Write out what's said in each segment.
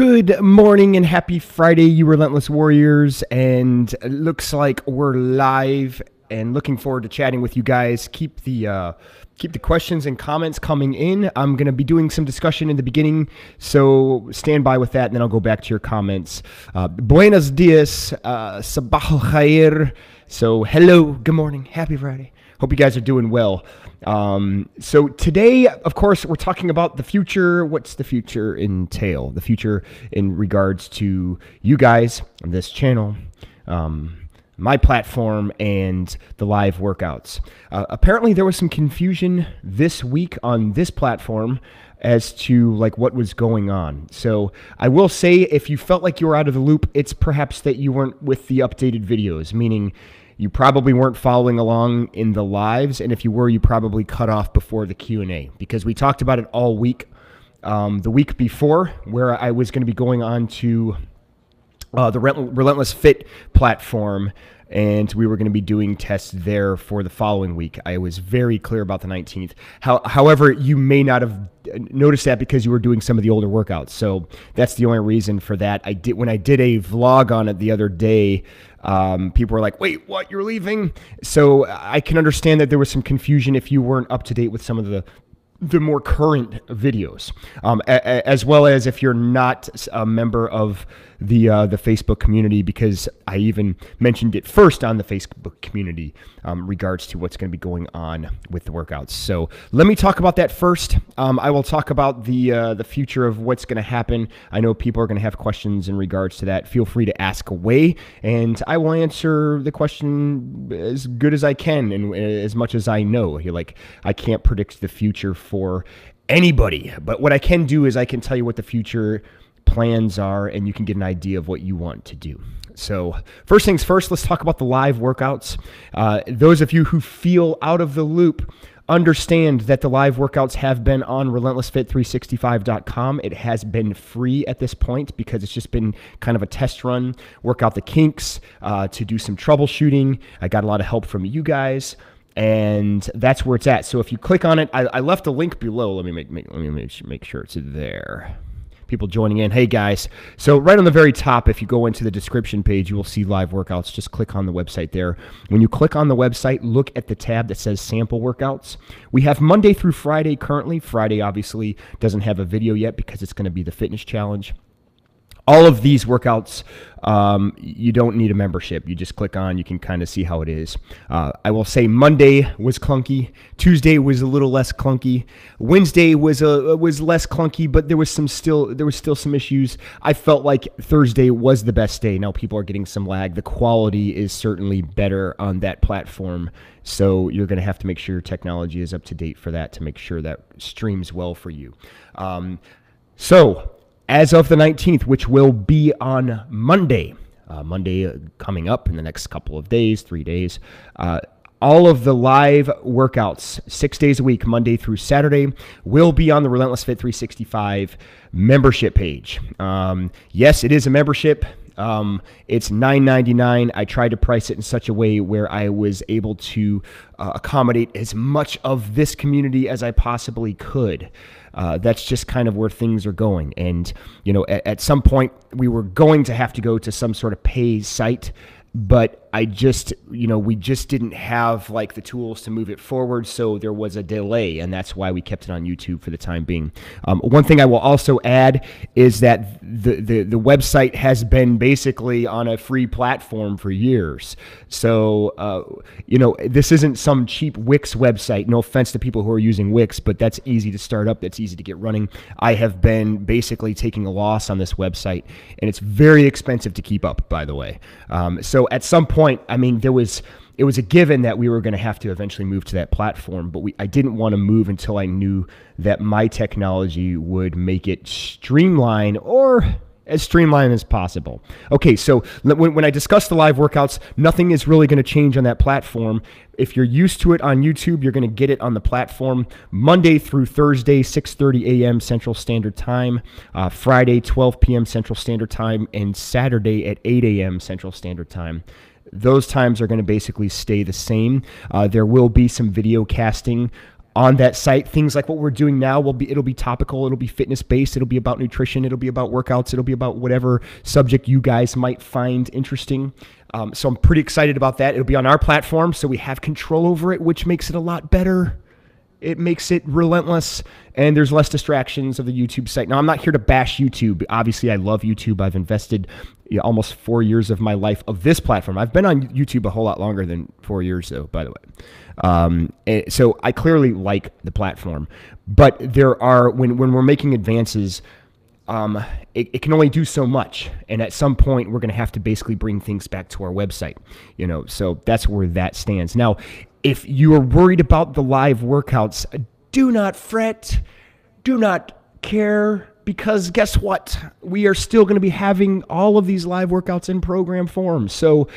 Good morning and happy Friday, you Relentless Warriors. And it looks like we're live and looking forward to chatting with you guys. Keep the questions and comments coming in. I'm going to be doing some discussion in the beginning, so stand by with that, and then I'll go back to your comments. Buenos dias, sabah al khair. So hello, good morning, happy Friday. Hope you guys are doing well. So today, of course, we're talking about the future. What's the future entail? The future in regards to you guys on this channel, my platform, and the live workouts. Apparently, there was some confusion this week on this platform as to like what was going on. So I will say, if you felt like you were out of the loop, it's perhaps that you weren't with the updated videos, meaning you probably weren't following along in the lives, and if you were, you probably cut off before the Q&A, because we talked about it all week. The week before, where I was going to be going on to the Relentless Fit platform, and we were going to be doing tests there for the following week. I was very clear about the 19th. However, you may not have noticed that because you were doing some of the older workouts. So that's the only reason for that. When I did a vlog on it the other day, people were like, wait, what, you're leaving? So I can understand that there was some confusion if you weren't up to date with some of the more current videos, as well as if you're not a member of the Facebook community, because I even mentioned it first on the Facebook community regards to what's going to be going on with the workouts. So let me talk about that first. I will talk about the future of what's going to happen. I know people are going to have questions in regards to that. Feel free to ask away, and I will answer the question as good as I can and as much as I know. Like, I can't predict the future for anybody, but what I can do is I can tell you what the future plans are, and you can get an idea of what you want to do. So first things first, let's talk about the live workouts. Those of you who feel out of the loop, understand that the live workouts have been on RelentlessFit365.com. It has been free at this point because it's just been kind of a test run, work out the kinks, to do some troubleshooting. I got a lot of help from you guys, and that's where it's at. So if you click on it, I left a link below. Let me make sure it's there. People joining in. Hey guys. So right on the very top, if you go into the description page, you will see live workouts. Just click on the website there. When you click on the website, look at the tab that says sample workouts. We have Monday through Friday currently. Friday obviously doesn't have a video yet because it's going to be the fitness challenge. All of these workouts, you don't need a membership. You just click on, you can kind of see how it is. I will say Monday was clunky. Tuesday was a little less clunky. Wednesday was less clunky, but there was still some issues. I felt like Thursday was the best day. Now people are getting some lag. The quality is certainly better on that platform. So you're going to have to make sure your technology is up to date for that to make sure that streams well for you. As of the 19th, which will be on Monday, coming up in the next couple of days, 3 days, all of the live workouts, 6 days a week, Monday through Saturday, will be on the Relentless Fit 365 membership page. Yes, it is a membership. It's $9.99. I tried to price it in such a way where I was able to accommodate as much of this community as I possibly could. That's just kind of where things are going. And, you know, at some point we were going to have to go to some sort of pay site, but we just didn't have like the tools to move it forward. So there was a delay, and that's why we kept it on YouTube for the time being. One thing I will also add is that the website has been basically on a free platform for years. So, this isn't some cheap Wix website. No offense to people who are using Wix, but that's easy to start up. That's easy to get running. I have been basically taking a loss on this website, and it's very expensive to keep up, by the way. So at some point, I mean, it was a given that we were going to have to eventually move to that platform, but I didn't want to move until I knew that my technology would make it streamlined, or as streamlined as possible. Okay, so when I discuss the live workouts, nothing is really going to change on that platform. If you're used to it on YouTube, you're going to get it on the platform Monday through Thursday, 6:30 a.m. Central Standard Time, Friday, 12 p.m. Central Standard Time, and Saturday at 8 a.m. Central Standard Time. Those times are going to basically stay the same. There will be some video casting on that site. Things like what we're doing now it'll be topical, it'll be fitness based, it'll be about nutrition, it'll be about workouts, it'll be about whatever subject you guys might find interesting. So I'm pretty excited about that. It'll be on our platform, so we have control over it, which makes it a lot better. It makes it relentless, and there's less distractions of the YouTube site. Now, I'm not here to bash YouTube. Obviously, I love YouTube. I've invested almost 4 years of my life of this platform. I've been on YouTube a whole lot longer than 4 years, though, by the way. So I clearly like the platform. But there are, when we're making advances, it can only do so much. And at some point, we're going to have to basically bring things back to our website. So that's where that stands. Now, if you are worried about the live workouts, do not fret, do not care, because guess what? We are still going to be having all of these live workouts in program form. So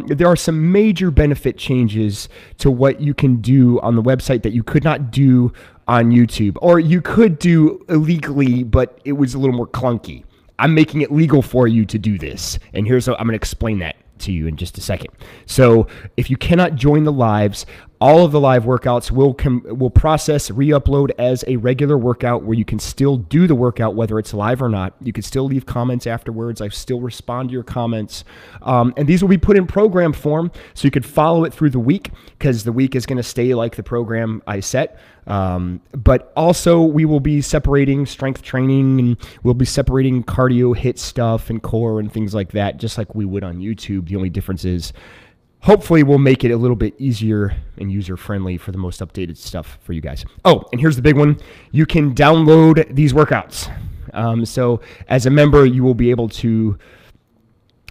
there are some major benefit changes to what you can do on the website that you could not do on YouTube, or you could do illegally, but it was a little more clunky. I'm making it legal for you to do this, and here's how I'm going to explain that to you in just a second. So if you cannot join the lives, all of the live workouts will process, re-upload as a regular workout where you can still do the workout whether it's live or not. You can still leave comments afterwards. I still respond to your comments. And these will be put in program form so you could follow it through the week, because the week is going to stay like the program I set. But also we will be separating strength training, and we'll be separating cardio, HIIT stuff, and core and things like that, just like we would on YouTube. The only difference is hopefully we'll make it a little bit easier and user-friendly for the most updated stuff for you guys. Oh, and here's the big one. You can download these workouts. So as a member, you will be able to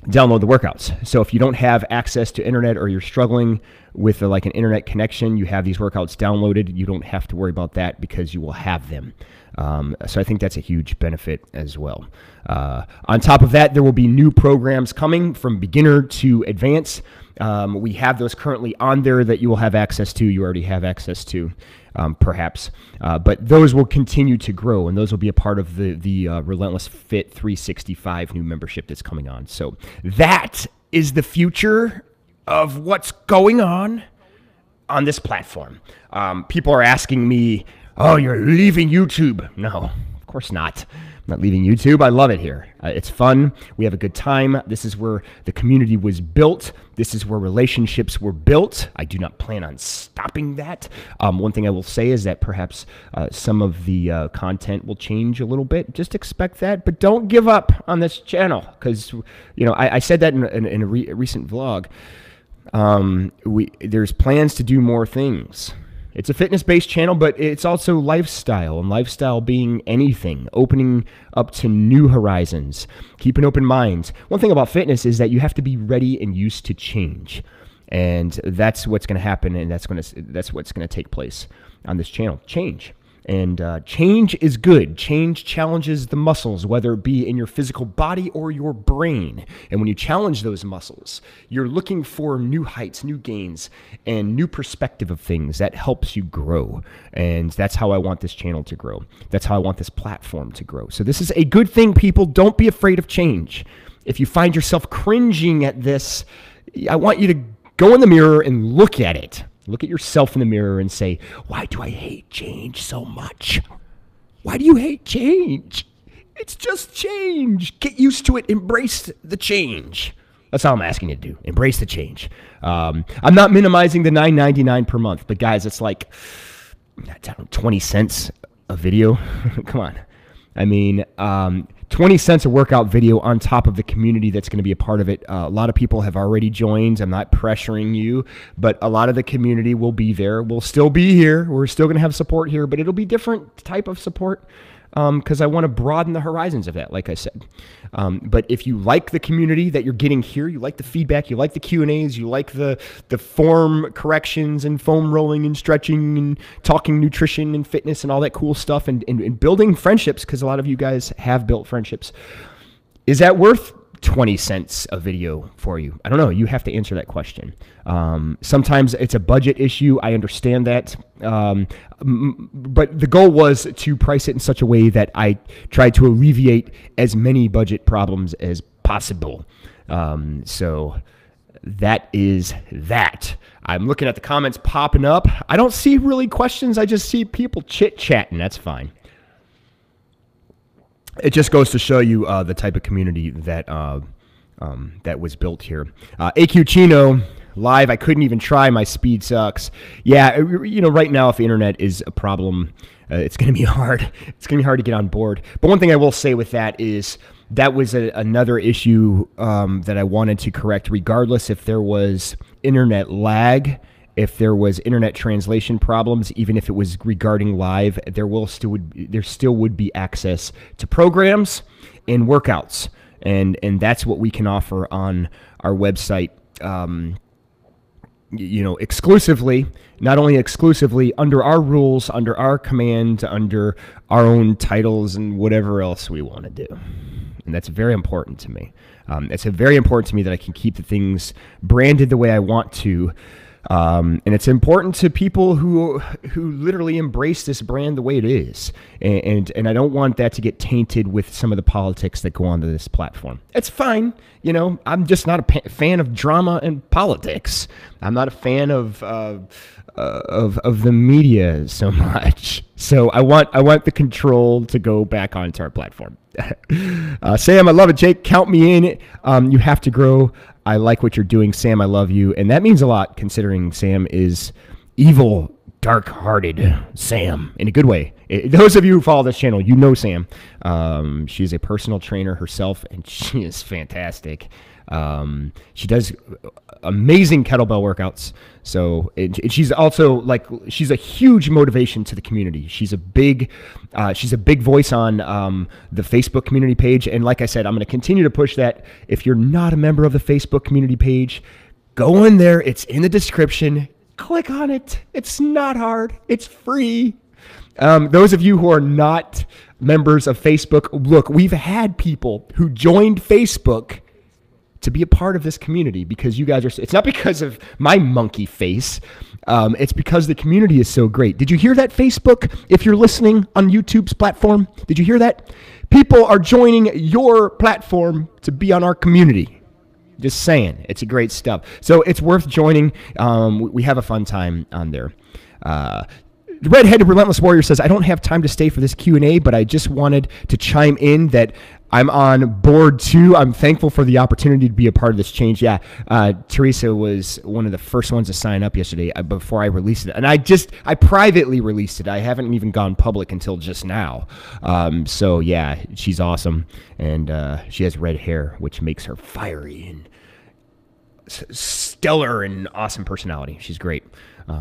download the workouts. So if you don't have access to internet, or you're struggling with like an internet connection, you have these workouts downloaded. You don't have to worry about that because you will have them. So I think that's a huge benefit as well. On top of that, there will be new programs coming from beginner to advanced. We have those currently on there that you will have access to. You already have access to, perhaps. But those will continue to grow, and those will be a part of the Relentless Fit 365 new membership that's coming on. So that is the future of what's going on this platform. People are asking me, oh, you're leaving YouTube. No, of course not. I'm not leaving YouTube. I love it here. It's fun. We have a good time. This is where the community was built. This is where relationships were built. I do not plan on stopping that. One thing I will say is that perhaps some of the content will change a little bit. Just expect that, but don't give up on this channel, because I said that in a recent vlog. There's plans to do more things. It's a fitness-based channel, but it's also lifestyle, and lifestyle being anything, opening up to new horizons, keep an open mind. One thing about fitness is that you have to be ready and used to change, and that's what's going to happen, and that's what's going to take place on this channel. Change. And change is good. Change challenges the muscles, whether it be in your physical body or your brain. And when you challenge those muscles, you're looking for new heights, new gains, and new perspective of things that helps you grow. And that's how I want this channel to grow. That's how I want this platform to grow. So this is a good thing, people. Don't be afraid of change. If you find yourself cringing at this, I want you to go in the mirror and look at it. Look at yourself in the mirror and say, why do I hate change so much? Why do you hate change? It's just change. Get used to it. Embrace the change. That's all I'm asking you to do. Embrace the change. I'm not minimizing the $9.99 per month, but guys, it's like 20 cents a video. Come on. I mean, 20 cents a workout video on top of the community that's going to be a part of it. A lot of people have already joined. I'm not pressuring you, but a lot of the community will be there. We'll still be here. We're still going to have support here, but it'll be different type of support, because I want to broaden the horizons of that, like I said. But if you like the community that you're getting here, you like the feedback, you like the Q&As, you like the form corrections and foam rolling and stretching and talking nutrition and fitness and all that cool stuff, and building friendships, because a lot of you guys have built friendships, is that worth 20 cents a video for you? I don't know. You have to answer that question. Sometimes it's a budget issue. I understand that. But the goal was to price it in such a way that I tried to alleviate as many budget problems as possible. So that is that. I'm looking at the comments popping up. I don't see really questions. I just see people chit-chatting. That's fine. It just goes to show you the type of community that that was built here. AQ Chino, live. I couldn't even try. My speed sucks. Yeah, right now, if the internet is a problem, it's going to be hard. It's going to be hard to get on board. But one thing I will say with that is that was another issue that I wanted to correct, regardless if there was internet lag, if there was internet translation problems, even if it was regarding live, there still would be access to programs and workouts. And that's what we can offer on our website, exclusively, not only exclusively, under our rules, under our command, under our own titles and whatever else we want to do. And that's very important to me. It's very important to me that I can keep the things branded the way I want to. And it's important to people who literally embrace this brand the way it is. And I don't want that to get tainted with some of the politics that go onto this platform. It's fine. I'm just not a fan of drama and politics. I'm not a fan of the media so much. So I want the control to go back onto our platform. Sam, I love it. Jake, count me in. You have to grow. I like what you're doing, Sam. I love you. And that means a lot, considering Sam is evil, dark-hearted Sam, in a good way. Those of you who follow this channel, you know Sam. She is a personal trainer herself, and she is fantastic. She does amazing kettlebell workouts. So she's also she's a huge motivation to the community. She's a big voice on the Facebook community page. And like I said, I'm going to continue to push that. If you're not a member of the Facebook community page, go in there. It's in the description. Click on it. It's not hard. It's free. Those of you who are not members of Facebook, look, we've had people who joined Facebook to be a part of this community because you guys are, it's not because of my monkey face. It's because the community is so great. Did you hear that, Facebook? If you're listening on YouTube's platform, did you hear that? People are joining your platform to be on our community. Just saying, it's a great stuff. So it's worth joining. We have a fun time on there. The Redheaded Relentless Warrior says, I don't have time to stay for this Q&A, but I just wanted to chime in that I'm on board too. I'm thankful for the opportunity to be a part of this change. Yeah, Teresa was one of the first ones to sign up yesterday before I released it. And I privately released it. I haven't even gone public until just now. So yeah, she's awesome. And she has red hair, which makes her fiery and stellar and awesome personality. She's great.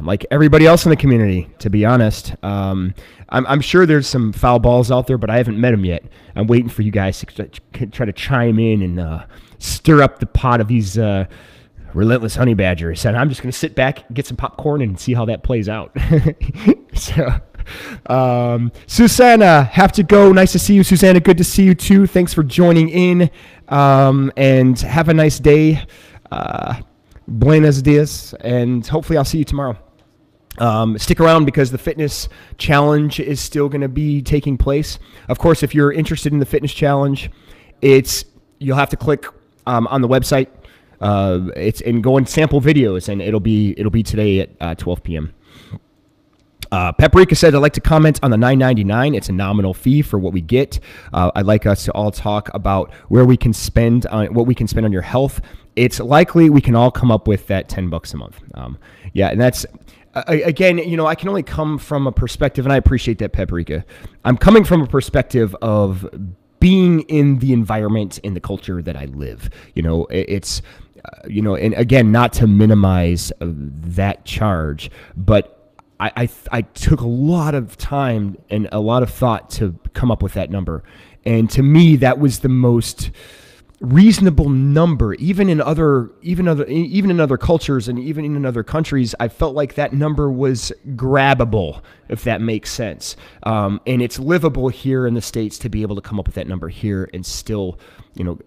Like everybody else in the community, to be honest. I'm sure there's some foul balls out there, but I haven't met them yet. I'm waiting for you guys to try to chime in and stir up the pot of these relentless honey badgers. And I'm just going to sit back, get some popcorn, and see how that plays out. So, Susanna, have to go. Nice to see you, Susanna. Good to see you, too. Thanks for joining in, and have a nice day. Buenos dias, and hopefully I'll see you tomorrow. Stick around because the fitness challenge is still going to be taking place. Of course, if you're interested in the fitness challenge, you'll have to click on the website. And go and sample videos, and it'll be today at 12 p.m. Paprika said, I'd like to comment on the $9.99. It's a nominal fee for what we get. I'd like us to all talk about where we can spend on what we can spend on your health. It's likely we can all come up with that $10 a month. Yeah, and that's again, I can only come from a perspective, and I appreciate that, Paprika. I'm coming from a perspective of being in the environment, in the culture that I live. It's and again, not to minimize that charge, but I took a lot of time and a lot of thought to come up with that number. And to me, that was the most reasonable number. Even in other cultures and even in other countries, I felt like that number was grabbable, if that makes sense. And it's livable here in the States to be able to come up with that number here and still,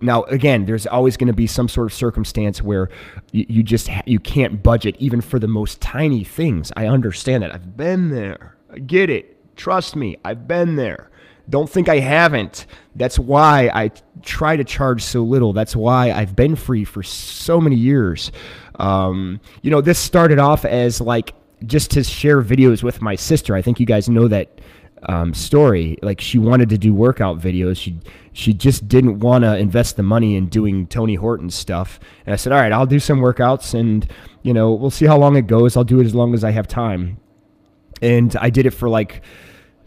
now again, there's always going to be some sort of circumstance where you can't budget even for the most tiny things. I understand that. I've been there. I get it. Trust me, I've been there. Don't think I haven't. That's why I try to charge so little. That's why I've been free for so many years. This started off as like just to share videos with my sister. I think you guys know that story. Like, she wanted to do workout videos. She just didn't want to invest the money in doing Tony Horton stuff. And I said, all right, I'll do some workouts, and we'll see how long it goes. I'll do it as long as I have time. And I did it for like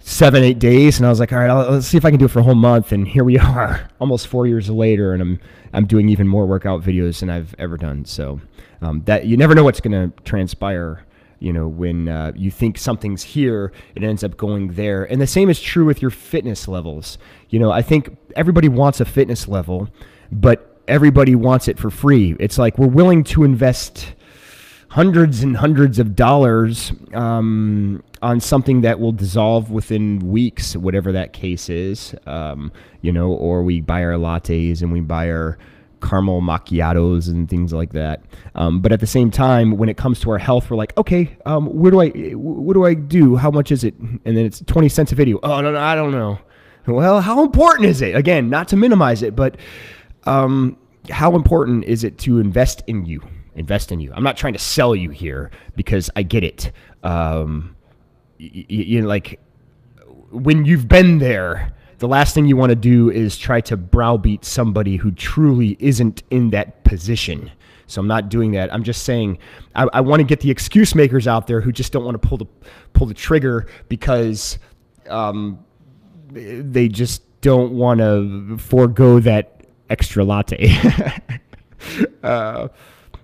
7-8 days, and I was like, all right, let's see if I can do it for a whole month. And here we are, almost 4 years later, and I'm doing even more workout videos than I've ever done. So that you never know what's going to transpire. When you think something's here, it ends up going there. And the same is true with your fitness levels. I think everybody wants a fitness level, but everybody wants it for free. It's like we're willing to invest hundreds and hundreds of dollars on something that will dissolve within weeks, whatever that case is. Or we buy our lattes and we buy our caramel macchiatos and things like that. But at the same time, when it comes to our health, we're like, okay, what do I do? How much is it? And then it's 20 cents a video. Oh, no, I don't know. Well, how important is it? Again, not to minimize it, but how important is it to invest in you? Invest in you. I'm not trying to sell you here, because I get it. Like, when you've been there, the last thing you want to do is try to browbeat somebody who truly isn't in that position. So I'm not doing that. I'm just saying I want to get the excuse makers out there who just don't want to pull the trigger because they just don't want to forego that extra latte.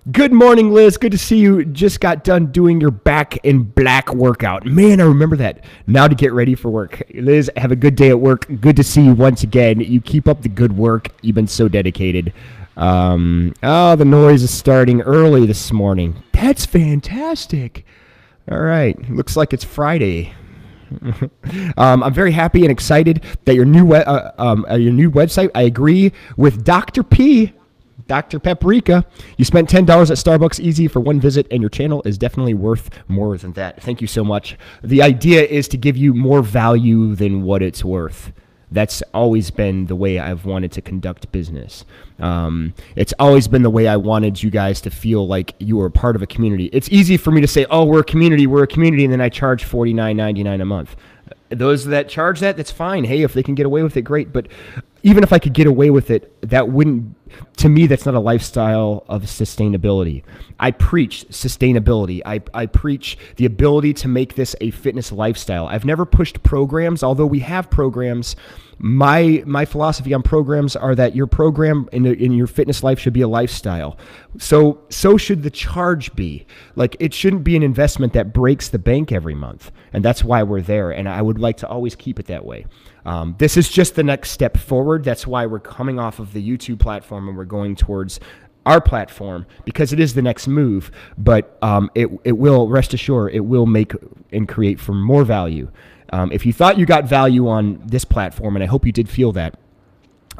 Good morning, Liz. Good to see you. Just got done doing your back in black workout. Man, I remember that. Now to get ready for work. Liz, have a good day at work. Good to see you once again. You keep up the good work. You've been so dedicated. The noise is starting early this morning. That's fantastic. All right. Looks like it's Friday. I'm very happy and excited that your new website. I agree with Dr. P. Dr. Paprika, you spent $10 at Starbucks easy for one visit, and your channel is definitely worth more than that. Thank you so much. The idea is to give you more value than what it's worth. That's always been the way I've wanted to conduct business. It's always been the way I wanted you guys to feel like you were a part of a community. It's easy for me to say, oh, we're a community, and then I charge $49.99 a month. Those that charge that's fine. Hey, if they can get away with it, great. But even if I could get away with it, that wouldn't, to me, that's not a lifestyle of sustainability. I preach sustainability. I preach the ability to make this a fitness lifestyle. I've never pushed programs, although we have programs. My philosophy on programs are that your program in your fitness life should be a lifestyle. So should the charge be. Like, it shouldn't be an investment that breaks the bank every month. And that's why we're there. And I would like to always keep it that way. This is just the next step forward. That's why we're coming off of the YouTube platform and we're going towards our platform, because it is the next move. But it will, rest assured, it will make and create for more value. If you thought you got value on this platform, and I hope you did feel that,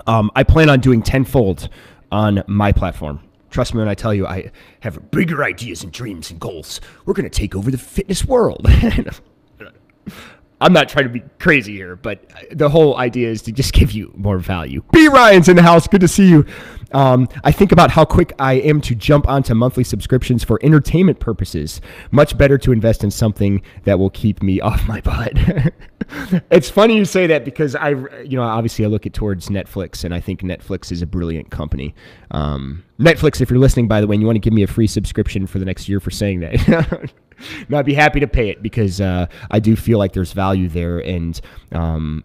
I plan on doing tenfold on my platform. Trust me when I tell you, I have bigger ideas and dreams and goals. We're going to take over the fitness world. I'm not trying to be crazy here, but the whole idea is to just give you more value. B. Ryan's in the house. Good to see you. I think about how quick I am to jump onto monthly subscriptions for entertainment purposes. Much better to invest in something that will keep me off my butt. It's funny you say that, because obviously I look at towards Netflix, and I think Netflix is a brilliant company. Netflix, if you're listening, by the way, and you want to give me a free subscription for the next year for saying that, no, I'd be happy to pay it, because I do feel like there's value there. And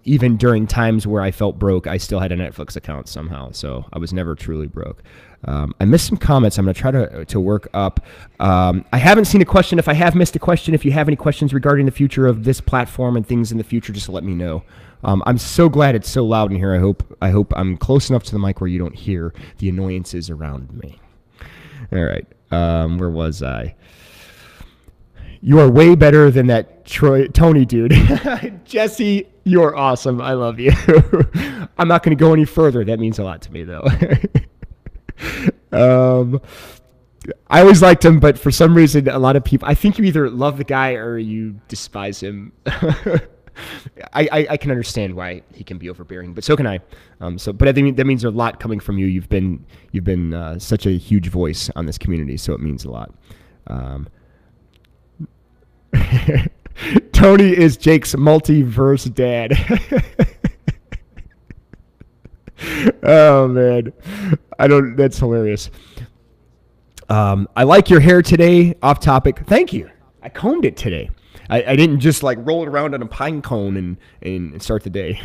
even during times where I felt broke, I still had a Netflix account somehow. So I was never truly broke. I missed some comments. I'm going to try to work up. I haven't seen a question. If I have missed a question, if you have any questions regarding the future of this platform and things in the future, just let me know. I'm so glad it's so loud in here. I hope I'm close enough to the mic where you don't hear the annoyances around me. All right. Where was I? You are way better than that Tony dude. Jesse, you're awesome. I love you. I'm not going to go any further. That means a lot to me, though. I always liked him, but for some reason, a lot of people, I think you either love the guy or you despise him. I can understand why he can be overbearing, but so can I. But I think that means there's a lot coming from you. You've been such a huge voice on this community, so it means a lot. Tony is Jake's multiverse dad. Oh man, that's hilarious. I like your hair today. Off topic. Thank you. I combed it today. I didn't just like roll it around on a pine cone and start the day.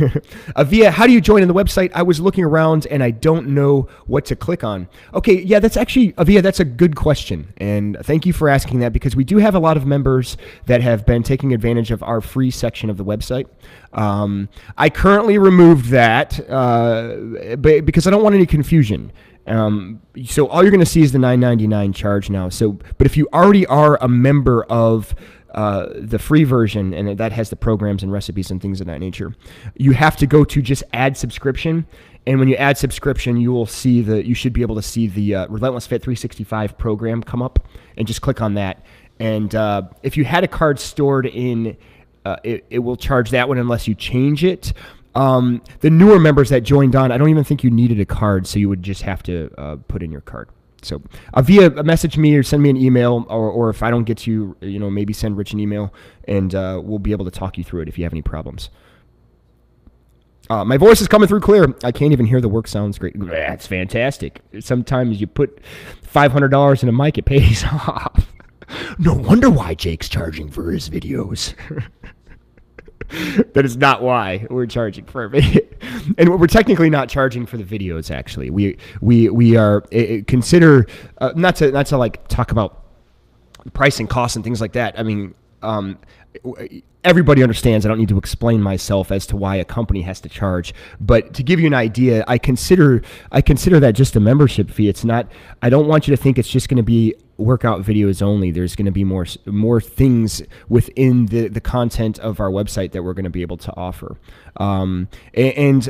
Avia, how do you join on the website? I was looking around and I don't know what to click on. Okay, yeah, that's actually, Avia, that's a good question. And thank you for asking that, because we do have a lot of members that have been taking advantage of our free section of the website. I currently removed that because I don't want any confusion. So all you're going to see is the $9.99 charge now. But if you already are a member of the free version, and that has the programs and recipes and things of that nature, you have to go to just add subscription. And when you add subscription, you should be able to see the Relentless Fit 365 program come up, and just click on that. And if you had a card stored in, it will charge that one unless you change it. The newer members that joined on, I don't even think you needed a card, so you would just have to put in your card. So message me or send me an email, or if I don't get to you, maybe send Rich an email, and we'll be able to talk you through it if you have any problems. My voice is coming through clear. I can't even hear the work. Sounds great. That's fantastic. Sometimes you put $500 in a mic, it pays off. No wonder why Jake's charging for his videos. That is not why we're charging for a video. And we're technically not charging for the videos, actually. We are consider not to like talk about pricing, costs, and things like that. I mean, everybody understands. I don't need to explain myself as to why a company has to charge. But to give you an idea, I consider that just a membership fee. It's not. I don't want you to think it's just going to be workout videos only. There's going to be more things within the content of our website that we're going to be able to offer. And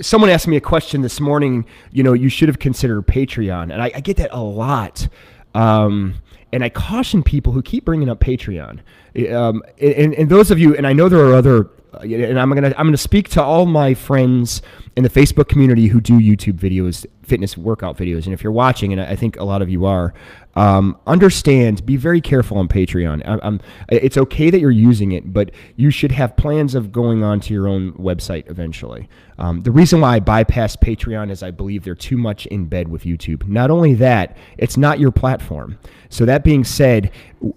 someone asked me a question this morning. You should have considered Patreon, and I get that a lot. And I caution people who keep bringing up Patreon. And those of you, and I know there are other, and I'm gonna speak to all my friends in the Facebook community who do YouTube videos, fitness workout videos. And if you're watching, and I think a lot of you are, understand, be very careful on Patreon. It's okay that you're using it, but you should have plans of going on to your own website eventually. The reason why I bypass Patreon is I believe they're too much in bed with YouTube. Not only that, it's not your platform. So that being said,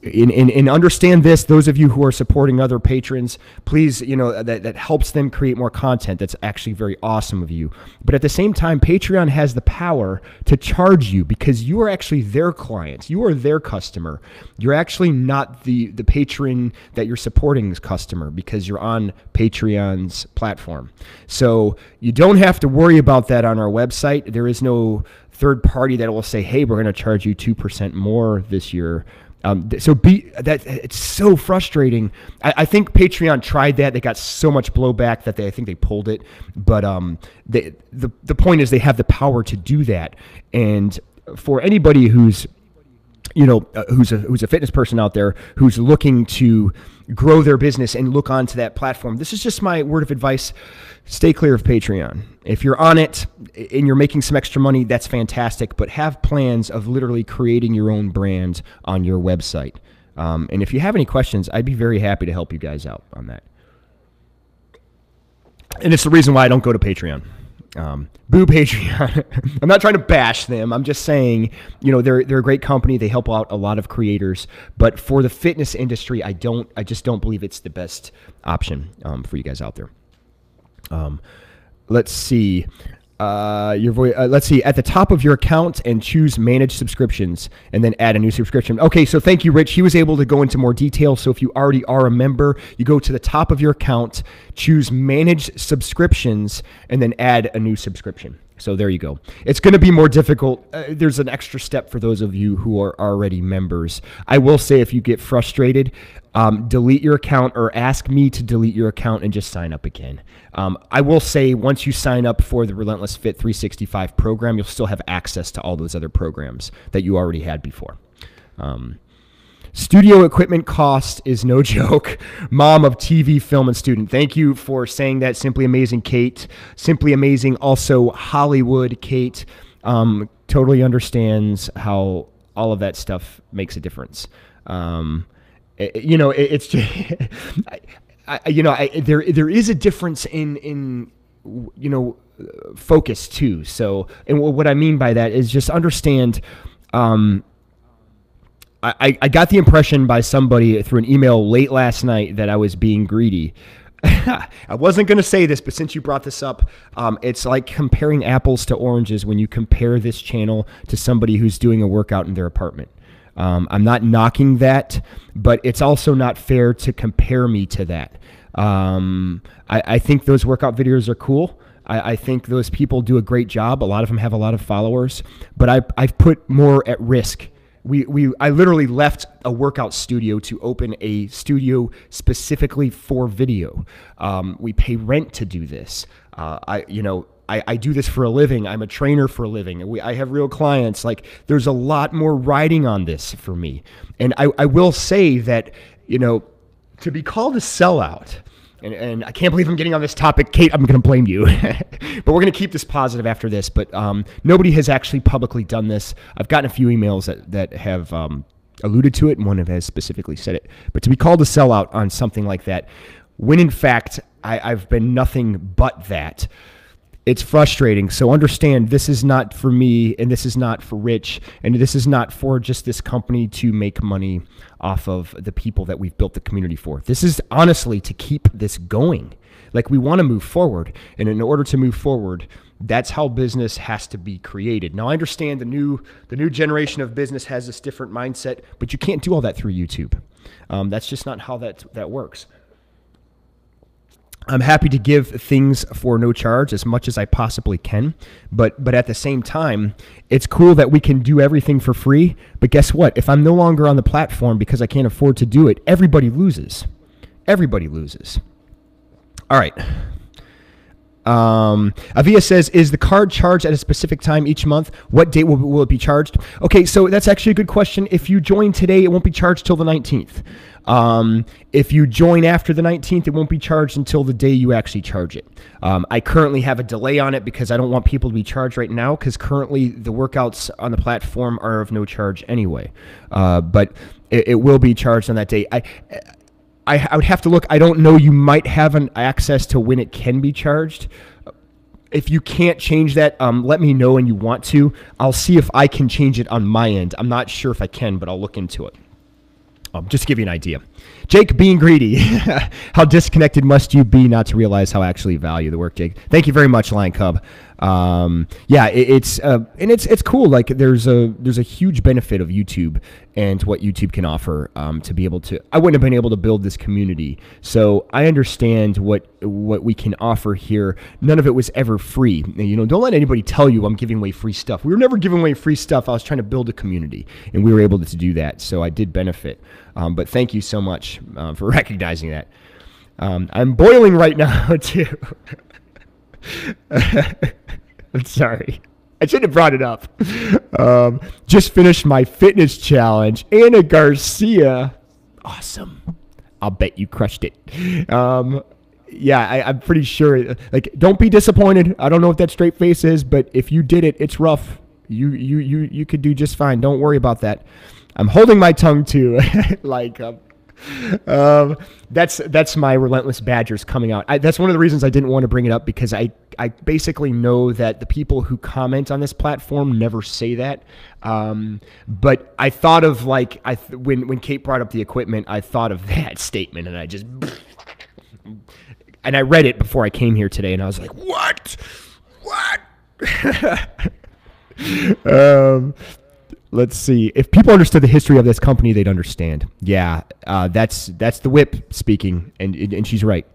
and understand this, those of you who are supporting other patrons, please, that helps them create more content. That's actually very awesome of you. But at the same time, Patreon has the power to charge you because you are actually their clients. You are their customer. You're actually not the patron that you're supporting's customer because you're on Patreon's platform. So you don't have to worry about that on our website. There is no third party that will say, hey, we're going to charge you 2% more this year. It's so frustrating. I think Patreon tried that. They got so much blowback that I think they pulled it. But the point is they have the power to do that. And for anybody who's a fitness person out there who's looking to grow their business and look onto that platform, this is just my word of advice. Stay clear of Patreon. If you're on it and you're making some extra money, that's fantastic, but have plans of literally creating your own brand on your website. And if you have any questions, I'd be very happy to help you guys out on that. And it's the reason why I don't go to Patreon. Boo Patreon. I'm not trying to bash them. I'm just saying, they're a great company. They help out a lot of creators, but for the fitness industry, I just don't believe it's the best option for you guys out there. Let's see. Let's see, at the top of your account and choose manage subscriptions and then add a new subscription. Okay, so thank you, Rich. He was able to go into more detail. So if you already are a member, you go to the top of your account, choose manage subscriptions, and then add a new subscription. So there you go. It's going to be more difficult. There's an extra step for those of you who are already members. I will say if you get frustrated, delete your account or ask me to delete your account and just sign up again. I will say once you sign up for the Relentless Fit 365 program, you'll still have access to all those other programs that you already had before. Studio equipment cost is no joke. Mom of TV, film, and student. Thank you for saying that. Simply amazing, Kate. Simply amazing. Also, Hollywood, Kate. Totally understands how all of that stuff makes a difference. It's just, there is a difference in focus too. So, and what I mean by that is just understand. I got the impression by somebody through an email late last night that I was being greedy. I wasn't going to say this, but since you brought this up, it's like comparing apples to oranges when you compare this channel to somebody who's doing a workout in their apartment. I'm not knocking that, but it's also not fair to compare me to that. I think those workout videos are cool. I think those people do a great job. A lot of them have a lot of followers, but I've put more at risk. I literally left a workout studio to open a studio specifically for video. We pay rent to do this. I do this for a living. I'm a trainer for a living. I have real clients. Like, there's a lot more riding on this for me. And I will say that, to be called a sellout, and I can't believe I'm getting on this topic. Kate, I'm going to blame you. But we're going to keep this positive after this. But nobody has actually publicly done this. I've gotten a few emails that have alluded to it, and one has specifically said it. But to be called a sellout on something like that, when in fact I've been nothing but that, it's frustrating. So understand, this is not for me, and this is not for Rich, and this is not for just this company to make money off of the people that we've built the community for. This is honestly to keep this going. Like, we want to move forward, and in order to move forward, that's how business has to be created. Now, I understand the new generation of business has this different mindset, but you can't do all that through YouTube. That's just not how that works. I'm happy to give things for no charge as much as I possibly can, but at the same time, it's cool that we can do everything for free. But guess what? If I'm no longer on the platform because I can't afford to do it, everybody loses. Everybody loses. All right. Avia says, is the card charged at a specific time each month? What date will it be charged? Okay, so that's actually a good question. If you join today, it won't be charged till the 19th. If you join after the 19th, it won't be charged until the day you actually charge it. I currently have a delay on it because I don't want people to be charged right now, because currently the workouts on the platform are of no charge anyway. But it will be charged on that day. I would have to look. I don't know. You might have an access to when it can be charged. If you can't change that, let me know and you want to. I'll see if I can change it on my end. I'm not sure if I can, but I'll look into it. Just to give you an idea. Jake, being greedy. How disconnected must you be not to realize how I actually value the work, Jake? Thank you very much, Lion Cub. Yeah, it's cool. Like, there's a huge benefit of YouTube and what YouTube can offer to be able to. I wouldn't have been able to build this community, so I understand what we can offer here. None of it was ever free. Don't let anybody tell you I'm giving away free stuff. We were never giving away free stuff. I was trying to build a community, and we were able to do that. So I did benefit. But thank you so much for recognizing that. I'm boiling right now too. I'm sorry. I should have brought it up. Just finished my fitness challenge. Anna Garcia. Awesome. I'll bet you crushed it. Yeah, I'm pretty sure. Like, don't be disappointed. I don't know what that straight face is, but if you did it, it's rough. You could do just fine. Don't worry about that. I'm holding my tongue too. Like, that's my relentless badgers coming out. That's one of the reasons I didn't want to bring it up, because I basically know that the people who comment on this platform never say that. But I thought of, like, when Kate brought up the equipment, I thought of that statement, and and I read it before I came here today, and I was like, what? Let's see. If people understood the history of this company, they'd understand. Yeah, that's the whip speaking, and she's right.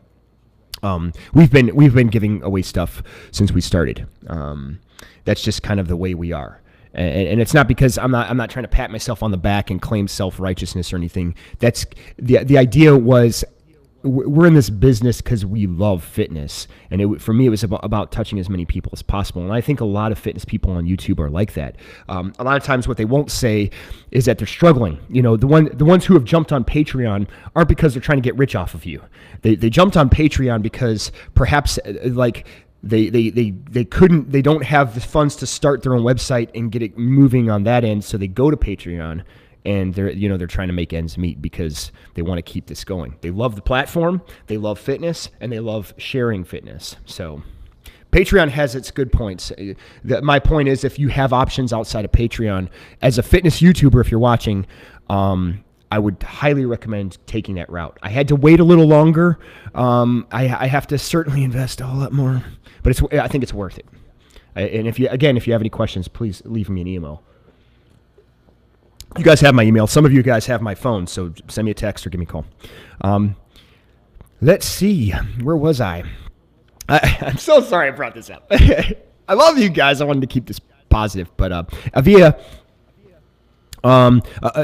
We've been giving away stuff since we started. That's just kind of the way we are, and it's not because I'm not trying to pat myself on the back and claim self-righteousness or anything. That's the idea was, we're in this business because we love fitness, and for me it was about touching as many people as possible. And I think a lot of fitness people on YouTube are like that. A lot of times what they won't say is that they're struggling. The ones who have jumped on Patreon aren't because they're trying to get rich off of you. They jumped on Patreon because perhaps like they don't have the funds to start their own website and get it moving on that end, so they go to Patreon. And they're trying to make ends meet because they want to keep this going. They love the platform, they love fitness, and they love sharing fitness. So Patreon has its good points. My point is, if you have options outside of Patreon, as a fitness YouTuber, if you're watching, I would highly recommend taking that route. I had to wait a little longer. I have to certainly invest a whole lot more, but I think it's worth it. And if you have any questions, please leave me an email. You guys have my email. Some of you guys have my phone, so send me a text or give me a call. Let's see. Where was I? I'm so sorry I brought this up. I love you guys. I wanted to keep this positive. But Avia,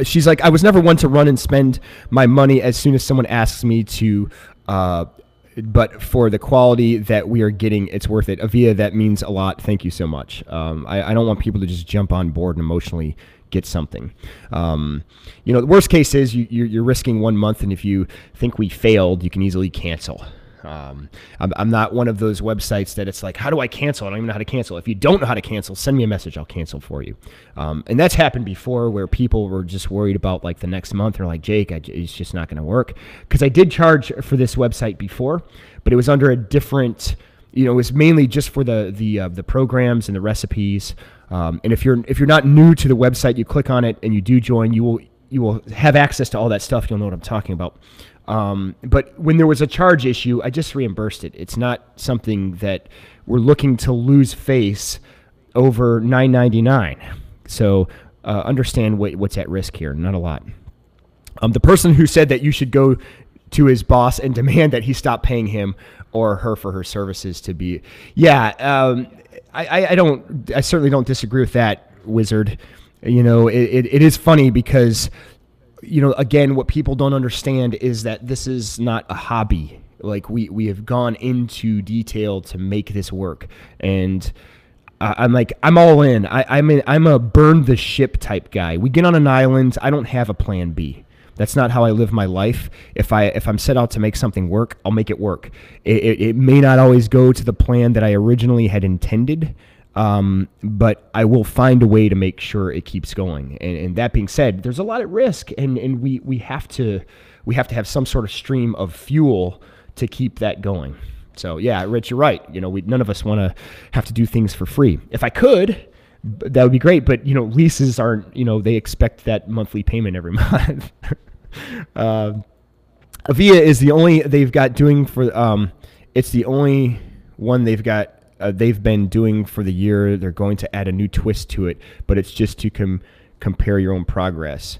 she's like, I was never one to run and spend my money as soon as someone asks me to, but for the quality that we are getting, it's worth it. Avia, that means a lot. Thank you so much. I don't want people to just jump on board and emotionally get something. The worst case is you're risking 1 month, and if you think we failed, you can easily cancel. I'm not one of those websites that it's like, how do I cancel? I don't even know how to cancel. If you don't know how to cancel, send me a message. I'll cancel for you. And that's happened before, where people were just worried about like the next month. They're like, Jake, it's just not going to work. Because I did charge for this website before, but it was under a different, it was mainly just for the programs and the recipes. And if you're not new to the website, you click on it and you do join, you will have access to all that stuff. You'll know what I'm talking about. But when there was a charge issue, I just reimbursed it. It's not something that we're looking to lose face over $9.99. So understand what's at risk here. Not a lot. The person who said that you should go to his boss and demand that he stop paying him or her for her services to be, I certainly don't disagree with that, Wizard. It is funny because, again, what people don't understand is that this is not a hobby. Like we have gone into detail to make this work, and I'm all in. I'm a burn the ship type guy. We get on an island. I don't have a plan B. That's not how I live my life. If I'm set out to make something work, I'll make it work. It may not always go to the plan that I originally had intended, but I will find a way to make sure it keeps going. And that being said, there's a lot at risk, and we have to have some sort of stream of fuel to keep that going. So yeah, Rich, you're right. None of us want to have to do things for free. If I could, that would be great. But leases aren't. They expect that monthly payment every month. Avia is the only they've got doing for. It's the only one they've got. They've been doing for the year. They're going to add a new twist to it, but it's just to compare your own progress.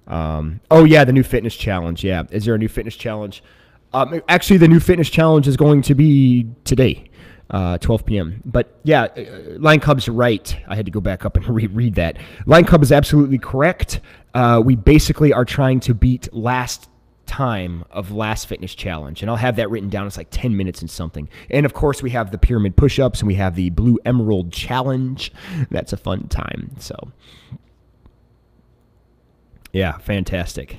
Oh yeah, the new fitness challenge. Yeah, is there a new fitness challenge? Actually, the new fitness challenge is going to be today, 12 p.m. But yeah, Lion Cub's right. I had to go back up and reread that. Lion Cub is absolutely correct. We basically are trying to beat last time of last fitness challenge, and I'll have that written down. It's like 10 minutes and something. And of course, we have the pyramid push-ups, and we have the Blue Emerald challenge. That's a fun time. So yeah, fantastic.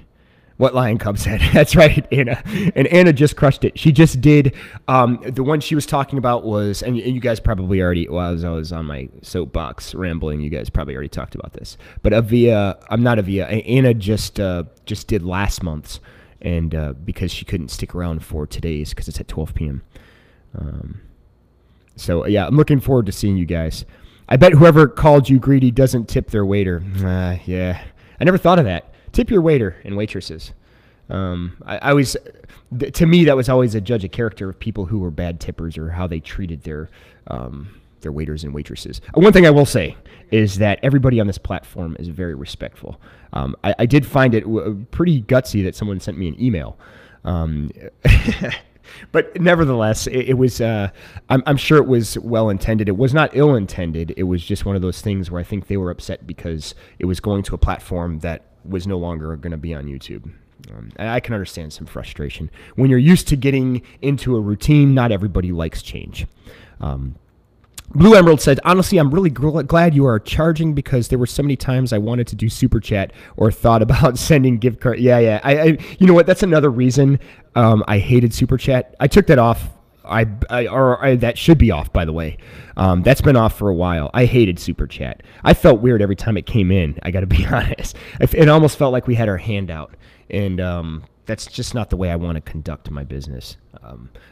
What Lion Cub said. That's right, Anna. And Anna just crushed it. She just did. The one she was talking about was, and you guys probably already, as I was on my soapbox rambling, you guys probably already talked about this. But Anna just did last month's, and because she couldn't stick around for today's because it's at 12 p.m. So yeah, I'm looking forward to seeing you guys. I bet whoever called you greedy doesn't tip their waiter. Yeah, I never thought of that. Tip your waiter and waitresses. I always, to me, that was always a judge of character of people who were bad tippers or how they treated their waiters and waitresses. One thing I will say is that everybody on this platform is very respectful. I did find it pretty gutsy that someone sent me an email. But nevertheless, it was, I'm sure it was well-intended. It was not ill-intended. It was just one of those things where I think they were upset because it was going to a platform that was no longer going to be on YouTube. And I can understand some frustration. When you're used to getting into a routine, not everybody likes change. Blue Emerald said, honestly, I'm really glad you are charging because there were so many times I wanted to do super chat or thought about sending gift card. Yeah. You know what? That's another reason I hated super chat. I took that off. That should be off, by the way. That's been off for a while. I hated super chat. I felt weird every time it came in. I got to be honest. It almost felt like we had our hand out, and that's just not the way I want to conduct my business.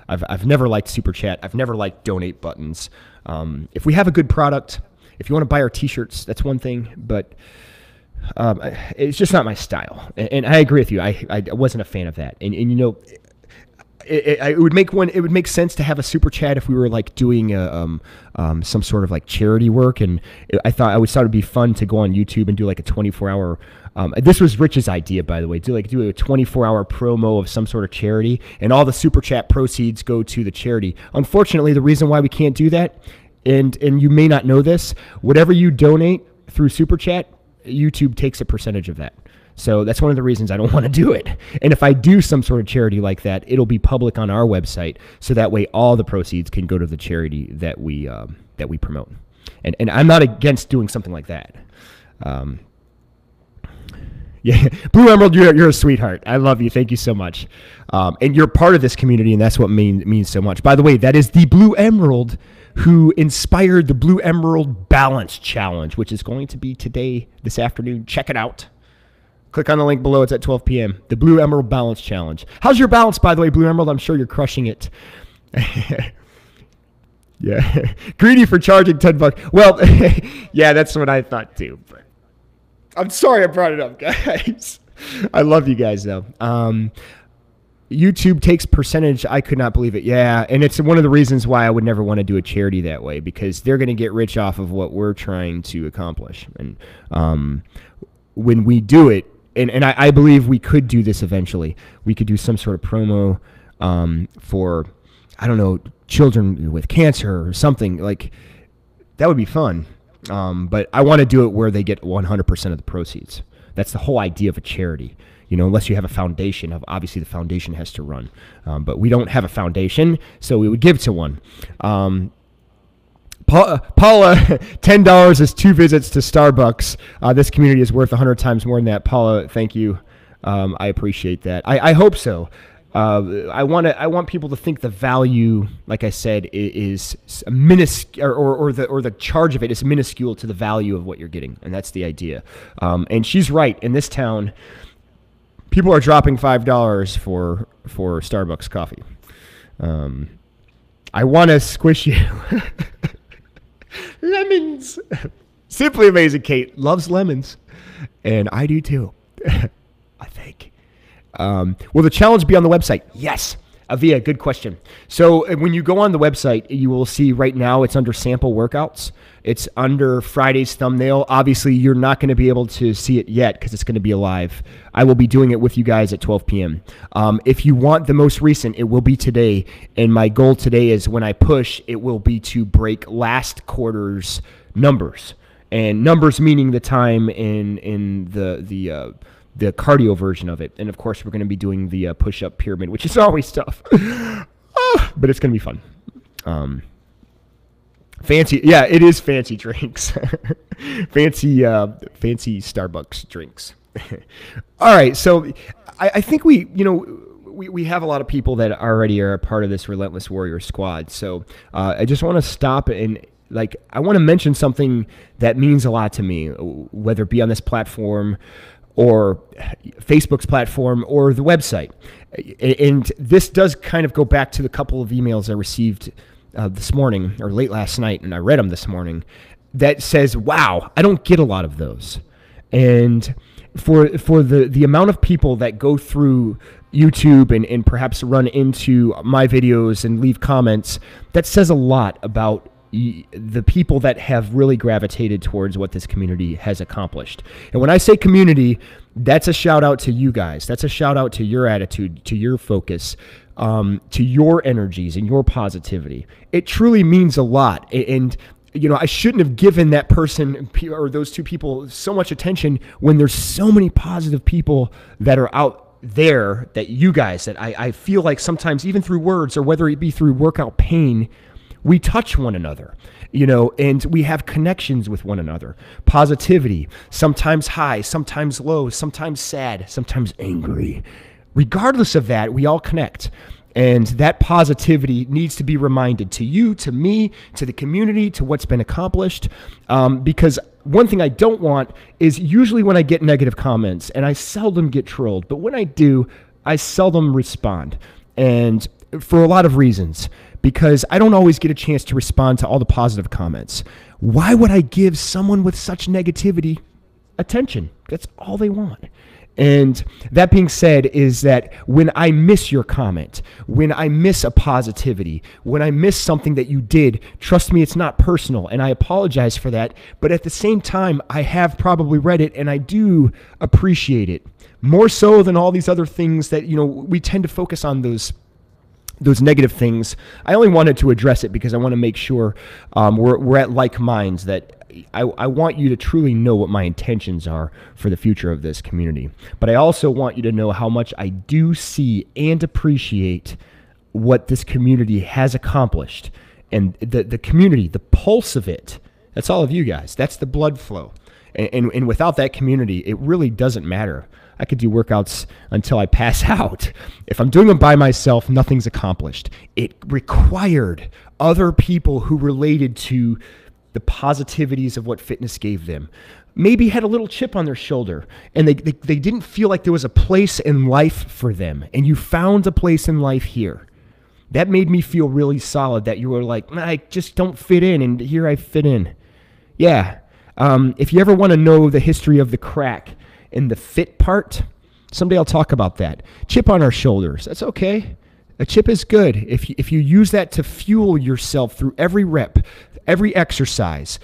I've never liked super chat. I've never liked donate buttons. If we have a good product, if you want to buy our T-shirts, that's one thing, but it's just not my style. And I agree with you. I wasn't a fan of that. And you know, it would make sense to have a super chat if we were like doing some sort of like charity work. And I always thought it'd be fun to go on YouTube and do like a 24-hour. This was Rich's idea, by the way. Do a 24-hour promo of some sort of charity, and all the super chat proceeds go to the charity. Unfortunately, the reason why we can't do that, and you may not know this, whatever you donate through super chat, YouTube takes a percentage of that. So that's one of the reasons I don't want to do it. And if I do some sort of charity like that, it'll be public on our website, so that way all the proceeds can go to the charity that we promote. And I'm not against doing something like that. Yeah, Blue Emerald, you're a sweetheart. I love you. Thank you so much. And you're part of this community, and that's what means so much. By the way, that is the Blue Emerald who inspired the Blue Emerald Balance Challenge, which is going to be this afternoon. Check it out. Click on the link below. It's at 12 p.m. The Blue Emerald Balance Challenge. How's your balance, by the way, Blue Emerald? I'm sure you're crushing it. Yeah. Greedy for charging $10. Well, yeah, that's what I thought too. But I'm sorry I brought it up, guys. I love you guys, though. YouTube takes percentage. I could not believe it. Yeah, and it's one of the reasons why I would never want to do a charity that way, because they're going to get rich off of what we're trying to accomplish. And when we do it, and I believe we could do this eventually. We could do some sort of promo for, I don't know, children with cancer or something. Like, that would be fun. But I want to do it where they get 100% of the proceeds. That's the whole idea of a charity. You know, unless you have a foundation, obviously the foundation has to run. But we don't have a foundation, so we would give to one. Paula, $10 is 2 visits to Starbucks. This community is worth 100 times more than that. Paula, thank you. I appreciate that. I hope so. I want people to think the value, like I said, is minuscule, or the charge of it is minuscule to the value of what you're getting, and that's the idea. And she's right. In this town, people are dropping $5 for Starbucks coffee. I want to squish you. Lemons. Simply amazing. Kate loves lemons, and I do too. I think. Will the challenge be on the website? Yes. Avia, good question. So when you go on the website, you will see right now it's under sample workouts. It's under Friday's thumbnail. Obviously, you're not going to be able to see it yet because it's going to be live. I will be doing it with you guys at 12 p.m. If you want the most recent, it will be today. And my goal today is when I push, it will be to break last quarter's numbers. And numbers meaning the time in the cardio version of it. And of course, we're going to be doing the push-up pyramid, which is always tough. But it's going to be fun. Fancy, yeah, it is fancy drinks. fancy Starbucks drinks. All right, so I think we have a lot of people that already are a part of this Relentless Warrior squad. So I just want to stop and I want to mention something that means a lot to me, whether it be on this platform or Facebook's platform or the website. And this does kind of go back to the couple of emails I received this morning or late last night, and I read them this morning, that says, wow, I don't get a lot of those. And for the amount of people that go through YouTube and perhaps run into my videos and leave comments, that says a lot about the people that have really gravitated towards what this community has accomplished. And when I say community, that's a shout out to you guys. That's a shout out to your attitude, to your focus, to your energies and your positivity. It truly means a lot. And I shouldn't have given that person or those two people so much attention when there's so many positive people that are out there that you guys, that I feel like sometimes even through words or whether it be through workout pain, we touch one another, and we have connections with one another. Positivity, sometimes high, sometimes low, sometimes sad, sometimes angry. Regardless of that, we all connect. And that positivity needs to be reminded to you, to me, to the community, to what's been accomplished. Because one thing I don't want is usually when I get negative comments, and I seldom get trolled, but when I do, I seldom respond. And for a lot of reasons, because I don't always get a chance to respond to all the positive comments. Why would I give someone with such negativity attention? That's all they want. And that being said is that when I miss your comment, when I miss a positivity, when I miss something that you did, trust me, it's not personal, and I apologize for that. But at the same time, I have probably read it, and I do appreciate it more so than all these other things that, we tend to focus on those negative things. I only wanted to address it because I want to make sure we're at like minds, that I want you to truly know what my intentions are for the future of this community. But I also want you to know how much I do see and appreciate what this community has accomplished. And the community, the pulse of it, that's all of you guys. That's the blood flow. And without that community, it really doesn't matter. I could do workouts until I pass out. If I'm doing them by myself, nothing's accomplished. It required other people who related to the positivities of what fitness gave them. Maybe had a little chip on their shoulder, and they didn't feel like there was a place in life for them. And you found a place in life here. That made me feel really solid, that you were like, I just don't fit in, and here I fit in. Yeah. If you ever want to know the history of the crack and the fit part, someday I'll talk about that. Chip on our shoulders, that's okay. A chip is good if you use that to fuel yourself through every rep, every exercise,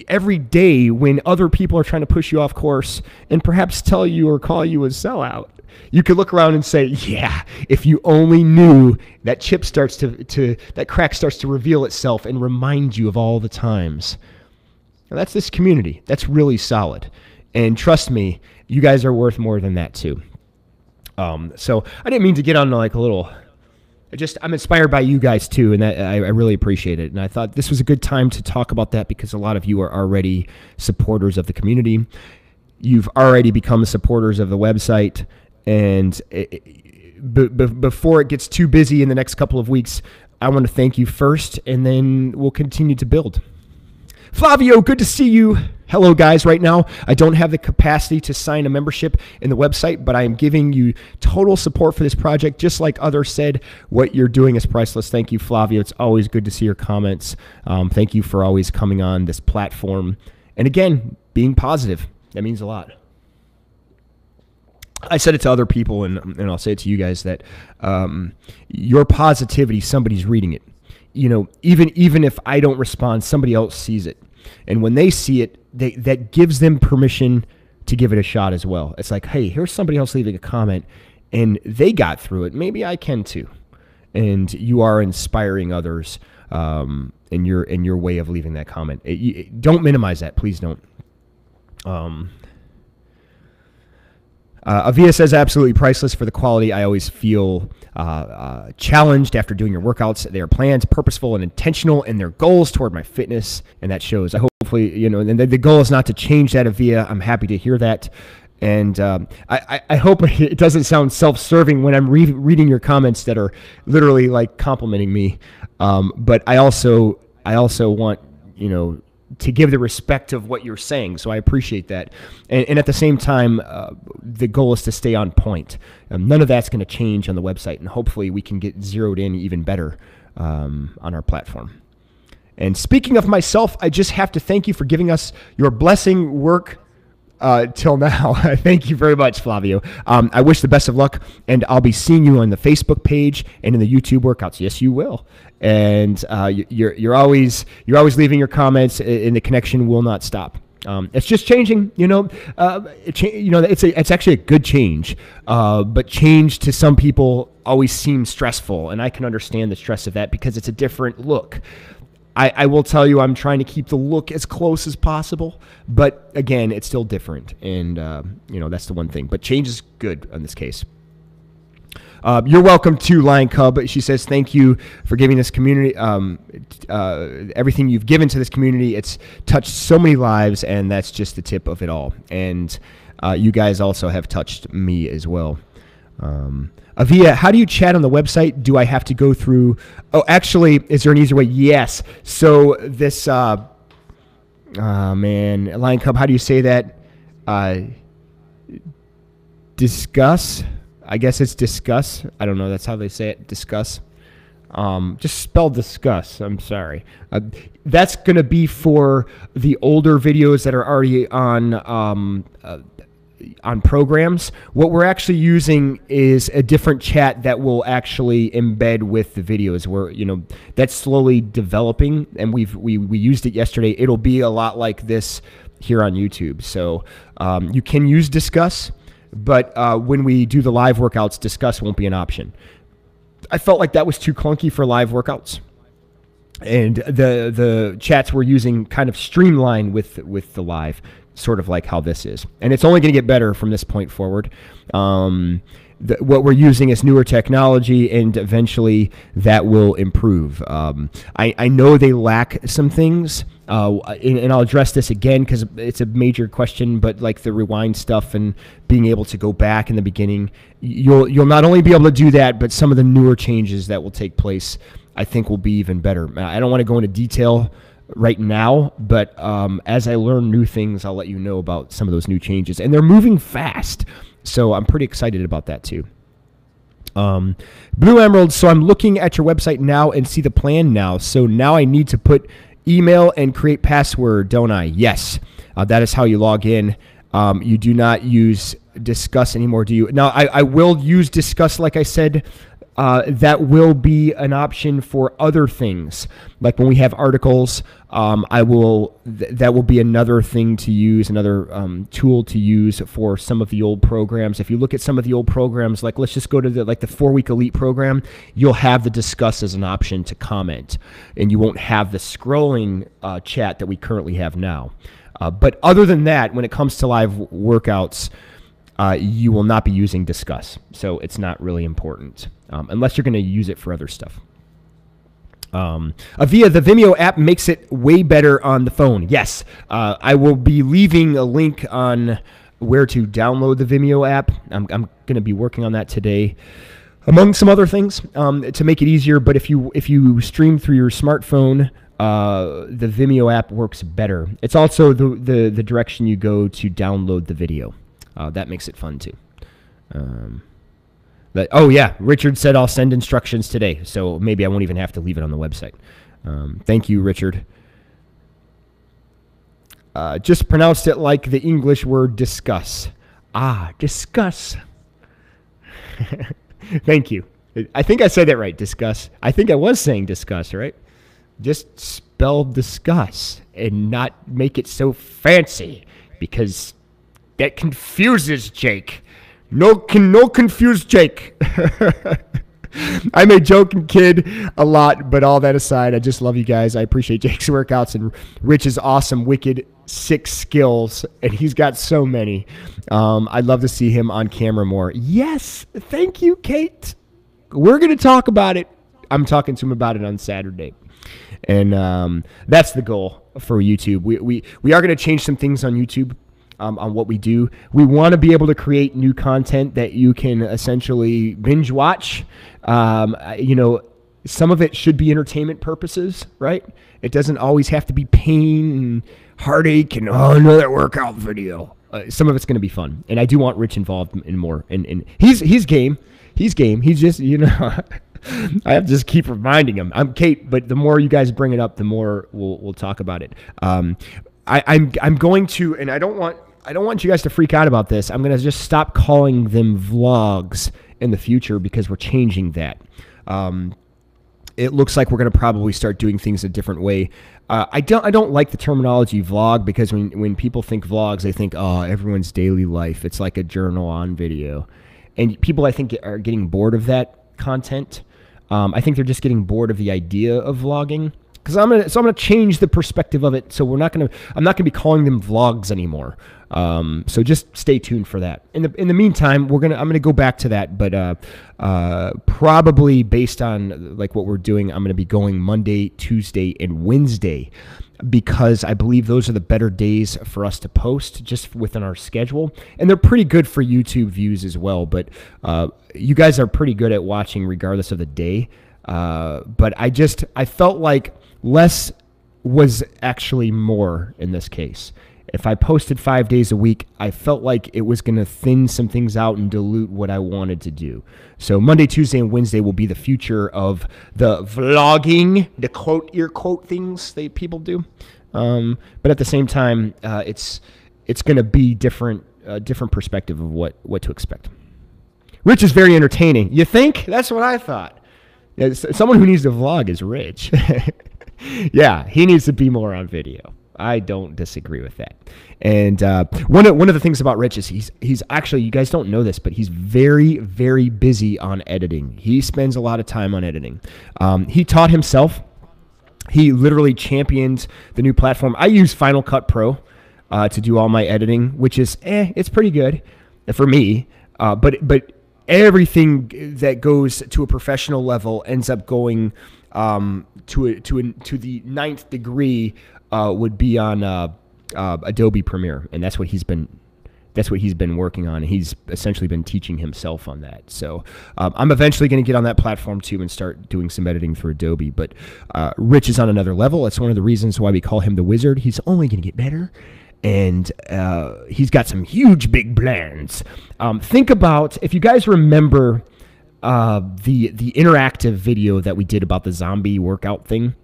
every day when other people are trying to push you off course and perhaps tell you or call you a sellout. You could look around and say, yeah, if you only knew, that chip starts that crack starts to reveal itself and remind you of all the times. Now, that's this community. That's really solid. And trust me, you guys are worth more than that too. So I didn't mean to get on like a little, I'm inspired by you guys too, and that I really appreciate it. And I thought this was a good time to talk about that because a lot of you are already supporters of the community. You've already become supporters of the website. And before it gets too busy in the next couple of weeks, I want to thank you first, and then we'll continue to build. Flavio, good to see you. Hello, guys. Right now, I don't have the capacity to sign a membership in the website, but I am giving you total support for this project. Just like others said, what you're doing is priceless. Thank you, Flavio. It's always good to see your comments. Thank you for always coming on this platform. And again, being positive. That means a lot. I said it to other people, and I'll say it to you guys, that your positivity, somebody's reading it. Even if I don't respond, somebody else sees it. And when they see it, that gives them permission to give it a shot as well. It's like, hey, here's somebody else leaving a comment, and they got through it. Maybe I can too. And you are inspiring others in your way of leaving that comment. Don't minimize that. Please don't. Avia says, absolutely priceless for the quality. I always feel challenged after doing your workouts. They are planned, purposeful, and intentional in their goals toward my fitness, and that shows. I hopefully, and the goal is not to change that, Avia. I'm happy to hear that. And I hope it doesn't sound self-serving when I'm reading your comments that are literally like complimenting me. But I also want, to give the respect of what you're saying. So I appreciate that. And at the same time, the goal is to stay on point. None of that's going to change on the website, and hopefully we can get zeroed in even better on our platform. And speaking of myself, I just have to thank you for giving us your blessing work till now. Thank you very much, Flavio. I wish the best of luck, and I'll be seeing you on the Facebook page and in the YouTube workouts. Yes, you will. And you're always leaving your comments, and the connection will not stop. It's just changing, it's actually a good change, but change to some people always seems stressful, and I can understand the stress of that because it's a different look. I will tell you, I'm trying to keep the look as close as possible, but again, it's still different, and that's the one thing. But change is good in this case. You're welcome to Lion Cub. She says, thank you for giving this community, everything you've given to this community. It's touched so many lives, and that's just the tip of it all. And you guys also have touched me as well. Avia, how do you chat on the website? Do I have to go through? Oh, actually, is there an easier way? Yes. So this, Lion Cub, how do you say that? Discuss. I guess it's discuss. I don't know. That's how they say it. Discuss. Just spell discuss. I'm sorry. That's going to be for the older videos that are already on programs. What we're actually using is a different chat that will actually embed with the videos. Where that's slowly developing, and we used it yesterday. It'll be a lot like this here on YouTube. So you can use discuss. But when we do the live workouts, discuss won't be an option. I felt like that was too clunky for live workouts. And the chats we're using kind of streamline with the live, sort of like how this is. And it's only going to get better from this point forward. What we're using is newer technology, and eventually that will improve. I know they lack some things, and I'll address this again because it's a major question, but like the rewind stuff and being able to go back in the beginning, you'll not only be able to do that, but some of the newer changes that will take place, I think, will be even better. I don't want to go into detail right now, but as I learn new things, I'll let you know about some of those new changes, and they're moving fast. So I'm pretty excited about that too. Blue Emerald, so I'm looking at your website now and see the plan now. So now I need to put email and create password, don't I? Yes. That is how you log in. You do not use Discuss anymore, do you? Now, I will use Discuss, like I said. That will be an option for other things. Like when we have articles, that will be another thing to use, another tool to use for some of the old programs. If you look at some of the old programs, like let's just go to the 4-week elite program, you'll have the discuss as an option to comment, and you won't have the scrolling chat that we currently have now. But other than that, when it comes to live workouts, you will not be using discuss. So it's not really important. Unless you're going to use it for other stuff. Avia, the Vimeo app makes it way better on the phone. Yes, I will be leaving a link on where to download the Vimeo app. I'm going to be working on that today, among some other things, to make it easier. But if you stream through your smartphone, the Vimeo app works better. It's also the direction you go to download the video. That makes it fun too. Oh, yeah, Richard said I'll send instructions today, so maybe I won't even have to leave it on the website. Thank you, Richard. Just pronounced it like the English word discuss. Ah, discuss. Thank you. I think I said that right, discuss. I think I was saying discuss, right? Just spell discuss and not make it so fancy, because that confuses Jake. No confuse Jake. I'm a joking kid a lot, but all that aside, I just love you guys. I appreciate Jake's workouts and Rich's awesome, wicked 6 skills, and he's got so many. I'd love to see him on camera more. Yes, thank you, Kate. We're going to talk about it. I'm talking to him about it on Saturday. And that's the goal for YouTube. We are going to change some things on YouTube. On what we do. We want to be able to create new content that you can essentially binge watch. Some of it should be entertainment purposes, right? It doesn't always have to be pain and heartache and another workout video. Some of it's going to be fun, and I do want Rich involved in more. And he's game. He's game. He's just I have to just keep reminding him. I'm Kate, but the more you guys bring it up, the more we'll talk about it. I'm going to, and I don't want you guys to freak out about this. I'm going to just stop calling them vlogs in the future because we're changing that. It looks like we're going to probably start doing things a different way. I don't like the terminology vlog because when people think vlogs, they think, oh, everyone's daily life. It's like a journal on video. And people, I think, are getting bored of that content. I think they're just getting bored of the idea of vlogging because I'm gonna change the perspective of it. So I'm not gonna be calling them vlogs anymore. So just stay tuned for that. In the meantime, I'm gonna go back to that, but probably based on like what we're doing, I'm gonna be going Monday, Tuesday, and Wednesday, because I believe those are the better days for us to post just within our schedule. And they're pretty good for YouTube views as well. But you guys are pretty good at watching regardless of the day. But I felt like less was actually more in this case. If I posted 5 days a week, I felt like it was going to thin some things out and dilute what I wanted to do. So Monday, Tuesday, and Wednesday will be the future of the vlogging, the ear quote things that people do. But at the same time, it's going to be different perspective of what to expect. Rich is very entertaining. You think? That's what I thought. Yeah, someone who needs to vlog is Rich. Yeah, he needs to be more on video. I don't disagree with that. And one of the things about Rich is he's actually, you guys don't know this, but he's very, very busy on editing. He spends a lot of time on editing. He taught himself. He literally championed the new platform. I use Final Cut Pro to do all my editing, which is it's pretty good for me. But everything that goes to a professional level ends up going to the ninth degree. Would be on Adobe Premiere, and that's what he's been working on. He's essentially been teaching himself on that. So I'm eventually going to get on that platform too and start doing some editing for Adobe. But Rich is on another level. That's one of the reasons why we call him the Wizard. He's only going to get better, and he's got some huge big plans. Think about, if you guys remember the interactive video that we did about the zombie workout thing.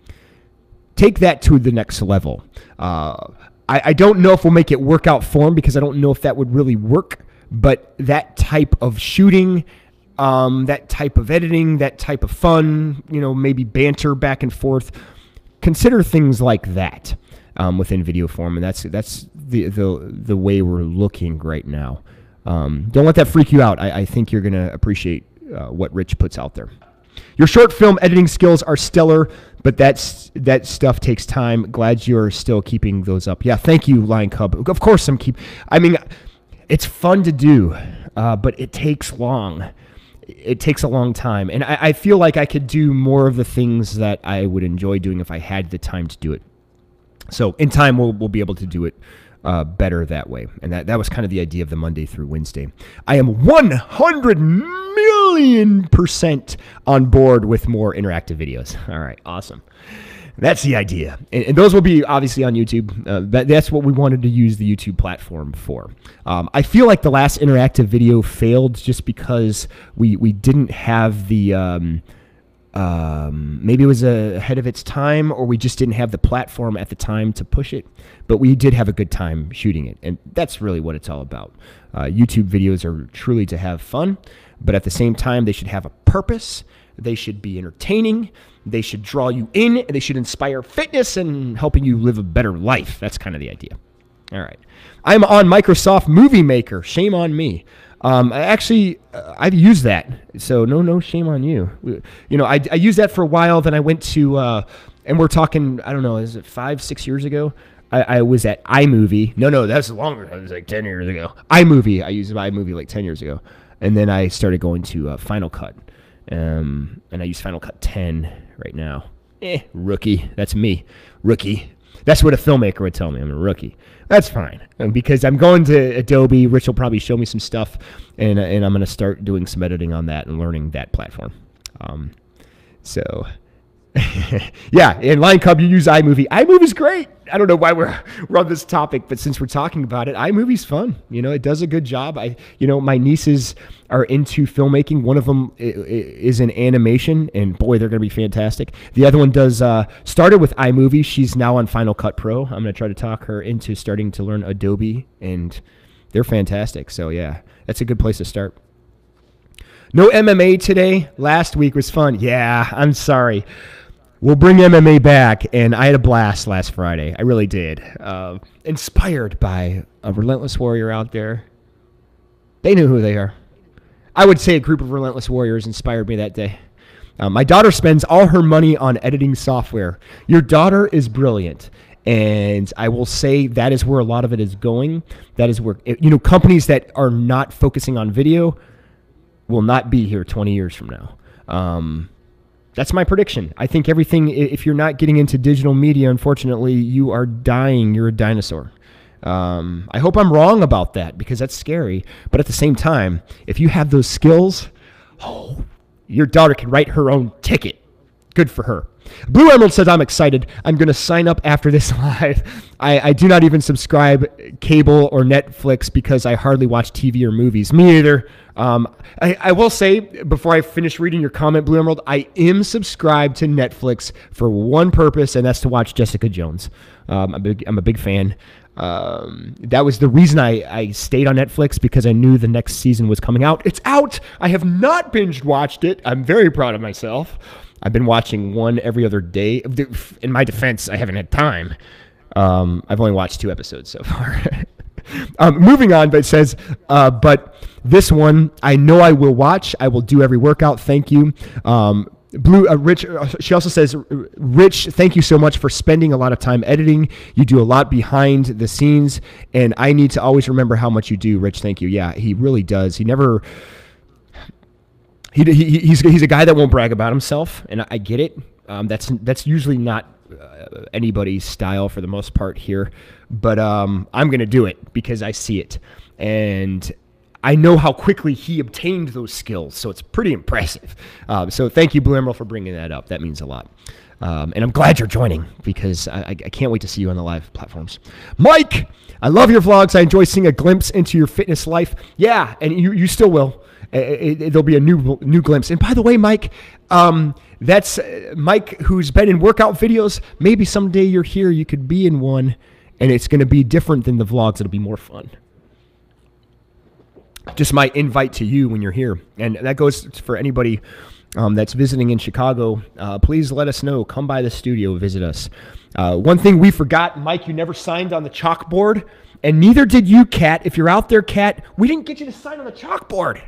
Take that to the next level. I don't know if we'll make it workout form because I don't know if that would really work, but that type of shooting, that type of editing, that type of fun, maybe banter back and forth, consider things like that within video form, and that's the way we're looking right now. Don't let that freak you out. I think you're going to appreciate what Rich puts out there. Your short film editing skills are stellar, but that stuff takes time. Glad you're still keeping those up. Yeah, thank you, Lion Cub. Of course it's fun to do, but it takes long. It takes a long time. And I feel like I could do more of the things that I would enjoy doing if I had the time to do it. So in time, we'll be able to do it better that way. And that was kind of the idea of the Monday through Wednesday. I am 100,000,000% on board with more interactive videos. All right, awesome. That's the idea. And those will be obviously on YouTube. That's what we wanted to use the YouTube platform for. I feel like the last interactive video failed just because we didn't have the... maybe it was ahead of its time, or we just didn't have the platform at the time to push it, but we did have a good time shooting it, and that's really what it's all about. YouTube videos are truly to have fun, but at the same time, they should have a purpose. They should be entertaining. They should draw you in. They should inspire fitness and helping you live a better life. That's kind of the idea. All right. I'm on Microsoft Movie Maker. Shame on me. I've used that, so no shame on you. I used that for a while. Then I went to, and we're talking, I don't know, is it 5-6 years ago? I was at iMovie. No, that's longer. It was like 10 years ago. iMovie. I used iMovie like 10 years ago, and then I started going to Final Cut, and I use Final Cut 10 right now. Rookie. That's me, rookie. That's what a filmmaker would tell me. I'm a rookie. That's fine. Because I'm going to Adobe. Rich will probably show me some stuff, and I'm going to start doing some editing on that and learning that platform. Yeah, and Lion Cub, you use iMovie. iMovie's great. I don't know why we're on this topic, but since we're talking about it, iMovie's fun. It does a good job. My nieces are into filmmaking. One of them is in animation, and boy, they're going to be fantastic. The other one started with iMovie. She's now on Final Cut Pro. I'm going to try to talk her into starting to learn Adobe, and they're fantastic. So yeah, that's a good place to start. No MMA today. Last week was fun. Yeah, I'm sorry. We'll bring MMA back, and I had a blast last Friday. I really did. Inspired by a relentless warrior out there. They knew who they are. I would say a group of relentless warriors inspired me that day. My daughter spends all her money on editing software. Your daughter is brilliant. And I will say that is where a lot of it is going. That is where, companies that are not focusing on video will not be here 20 years from now. That's my prediction. I think everything, if you're not getting into digital media, unfortunately, you are dying. You're a dinosaur. I hope I'm wrong about that because that's scary. But at the same time, if you have those skills, your daughter can write her own ticket. Good for her. Blue Emerald says, I'm excited. I'm going to sign up after this live. I do not even subscribe cable or Netflix because I hardly watch TV or movies. Me either. I will say, before I finish reading your comment, Blue Emerald, I am subscribed to Netflix for one purpose, and that's to watch Jessica Jones. I'm a big fan. That was the reason I stayed on Netflix, because I knew the next season was coming out. It's out. I have not binge watched it. I'm very proud of myself. I've been watching one every other day. In my defense, I haven't had time. I've only watched 2 episodes so far. Moving on, but it says, but this one, I know I will watch. I will do every workout. Thank you. Rich, she also says, Rich, thank you so much for spending a lot of time editing. You do a lot behind the scenes, and I need to always remember how much you do. Rich, thank you. Yeah, he really does. He never... He's a guy that won't brag about himself, and I get it. That's usually not anybody's style for the most part here, but I'm going to do it because I see it, and I know how quickly he obtained those skills, so it's pretty impressive. So thank you, Blue Emerald, for bringing that up. That means a lot. And I'm glad you're joining because I can't wait to see you on the live platforms. Mike, I love your vlogs. I enjoy seeing a glimpse into your fitness life. Yeah, and you still will. There'll be a new glimpse. And by the way, Mike, that's Mike who's been in workout videos. Maybe someday you're here, you could be in one, and it's going to be different than the vlogs. It'll be more fun. Just my invite to you when you're here. And that goes for anybody that's visiting in Chicago. Please let us know. Come by the studio, visit us. One thing we forgot, Mike, you never signed on the chalkboard, and neither did you, Kat. If you're out there, Kat, we didn't get you to sign on the chalkboard.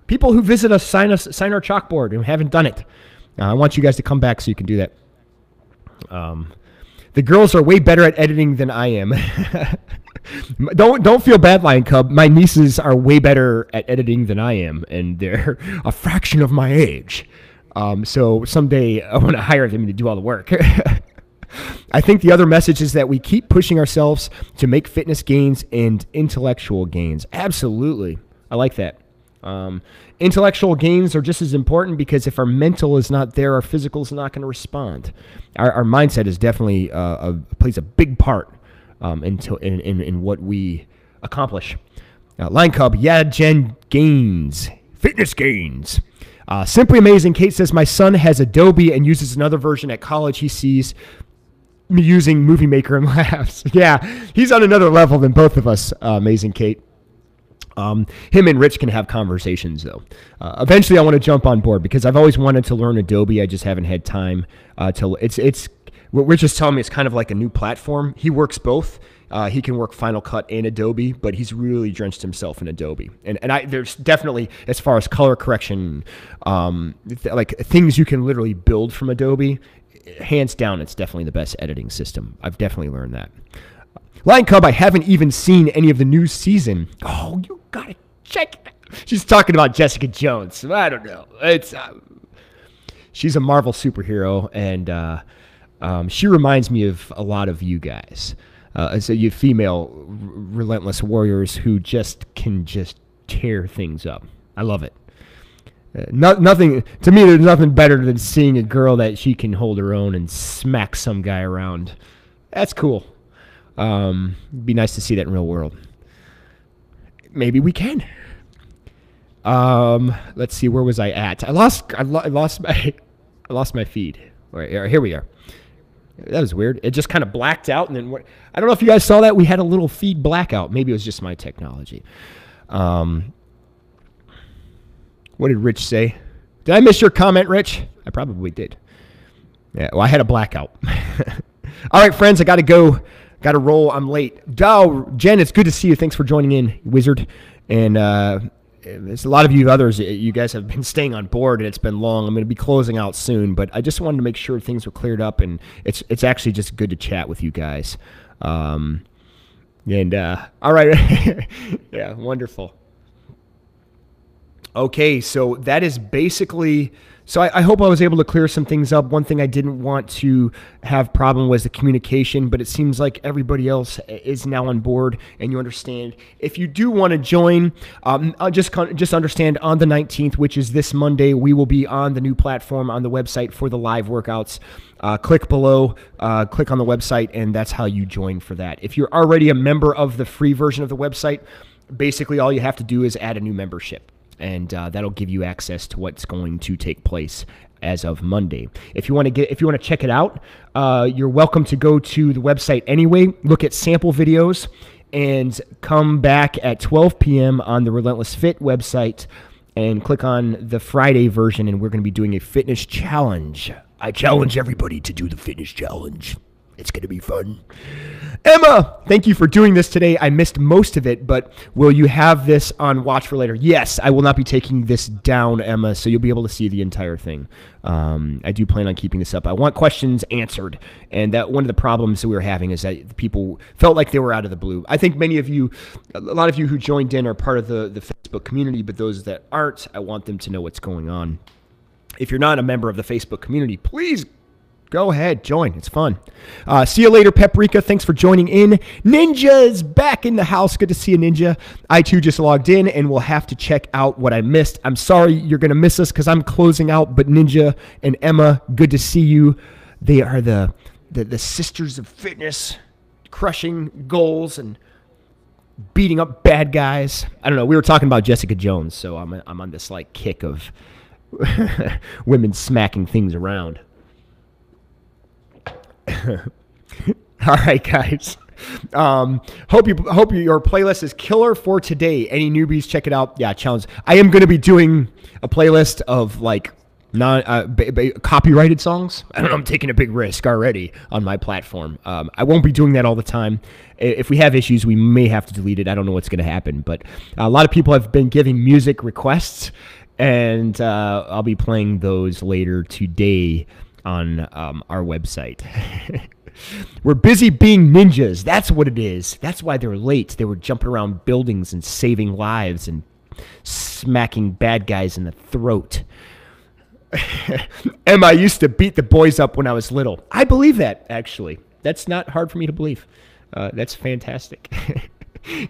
People who visit us sign our chalkboard and haven't done it. I want you guys to come back so you can do that. The girls are way better at editing than I am. Don't feel bad, Lion Cub. My nieces are way better at editing than I am, and they're a fraction of my age. So someday I want to hire them to do all the work. I think the other message is that we keep pushing ourselves to make fitness gains and intellectual gains. Absolutely. I like that. Intellectual gains are just as important because if our mental is not there, our physical is not going to respond. Our mindset is definitely plays a big part in what we accomplish. Line Cub, yeah, Jen, gains, fitness gains. Simply amazing. Kate says, my son has Adobe and uses another version at college. He sees me using Movie Maker and laughs. Yeah, he's on another level than both of us. Amazing, Kate. Him and Rich can have conversations, though. Eventually, I want to jump on board because I've always wanted to learn Adobe. I just haven't had time. It's what Rich is telling me. It's kind of like a new platform. He works both. He can work Final Cut and Adobe, but he's really drenched himself in Adobe. And there's definitely, as far as color correction, like things you can literally build from Adobe, hands down, it's definitely the best editing system. I've definitely learned that. Lion Cub, I haven't even seen any of the new season. Oh, you gotta check it. She's talking about Jessica Jones. I don't know. She's a Marvel superhero, and she reminds me of a lot of you guys. So you female relentless warriors who can tear things up. I love it. Nothing to me. There's nothing better than seeing a girl that she can hold her own and smack some guy around. That's cool. Be nice to see that in real world. Maybe we can. Let's see. Where was I at? I lost my feed. All right, here we are. That was weird. It just kind of blacked out, and then I don't know if you guys saw that. We had a little feed blackout. Maybe it was just my technology. What did Rich say? Did I miss your comment, Rich? I probably did. Yeah. Well, I had a blackout. All right, friends. I got to go. Got to roll. I'm late. Jen, it's good to see you. Thanks for joining in, Wizard. And there's a lot of you others, you guys have been staying on board, and it's been long. I'm going to be closing out soon, but I just wanted to make sure things were cleared up, and it's actually just good to chat with you guys. All right. Yeah, wonderful. Okay, so that is basically... So I hope I was able to clear some things up. One thing I didn't want to have problem was the communication, but it seems like everybody else is now on board and you understand. If you do want to join, just understand on the 19th, which is this Monday, we will be on the new platform on the website for the live workouts. Click below, click on the website, and that's how you join for that. If you're already a member of the free version of the website, basically all you have to do is add a new membership. And that'll give you access to what's going to take place as of Monday. If you want to check it out, you're welcome to go to the website anyway. Look at sample videos, and come back at 12 p.m. on the Relentless Fit website, and click on the Friday version. And we're going to be doing a fitness challenge. I challenge everybody to do the fitness challenge. It's going to be fun. Emma, thank you for doing this today. I missed most of it, but will you have this on watch for later? Yes, I will not be taking this down, Emma, so you'll be able to see the entire thing. I do plan on keeping this up. I want questions answered, and that one of the problems that we were having is that people felt like they were out of the blue. I think many of you, a lot of you who joined in are part of the Facebook community, but those that aren't, I want them to know what's going on. If you're not a member of the Facebook community, please go ahead, join. It's fun. See you later, Paprika. Thanks for joining in. Ninja's back in the house. Good to see you, Ninja. I, too, just logged in, and will have to check out what I missed. I'm sorry you're going to miss us because I'm closing out, but Ninja and Emma, good to see you. They are the sisters of fitness, crushing goals and beating up bad guys. I don't know. We were talking about Jessica Jones, so I'm on this like kick of women smacking things around. All right, guys. Hope your playlist is killer for today. Any newbies, check it out. Yeah, challenge. I am going to be doing a playlist of like copyrighted songs. I don't know. I'm taking a big risk already on my platform. I won't be doing that all the time. If we have issues, we may have to delete it. I don't know what's going to happen, but a lot of people have been giving music requests, and I'll be playing those later today on our website. We're busy being ninjas. That's what it is. That's why they're late. They were jumping around buildings and saving lives and smacking bad guys in the throat. Emma, I used to beat the boys up when I was little. I believe that, actually. That's not hard for me to believe. That's fantastic.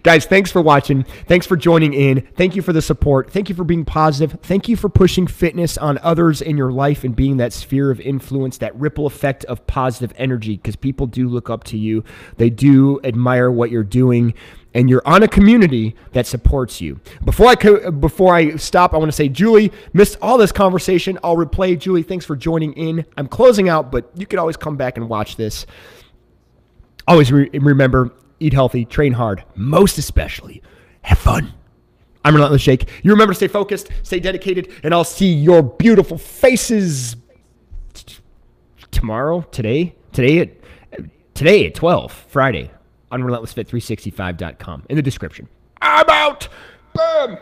Guys, thanks for watching. Thanks for joining in. Thank you for the support. Thank you for being positive. Thank you for pushing fitness on others in your life and being that sphere of influence, that ripple effect of positive energy, because people do look up to you. They do admire what you're doing, and you're on a community that supports you. Before I stop, I want to say, Julie, missed all this conversation. I'll replay. Julie, thanks for joining in. I'm closing out, but you can always come back and watch this. Always remember, eat healthy, train hard, most especially, have fun. I'm Relentless Shake. You remember to stay focused, stay dedicated, and I'll see your beautiful faces tomorrow, today at 12, Friday, on RelentlessFit365.com in the description. I'm out. Boom.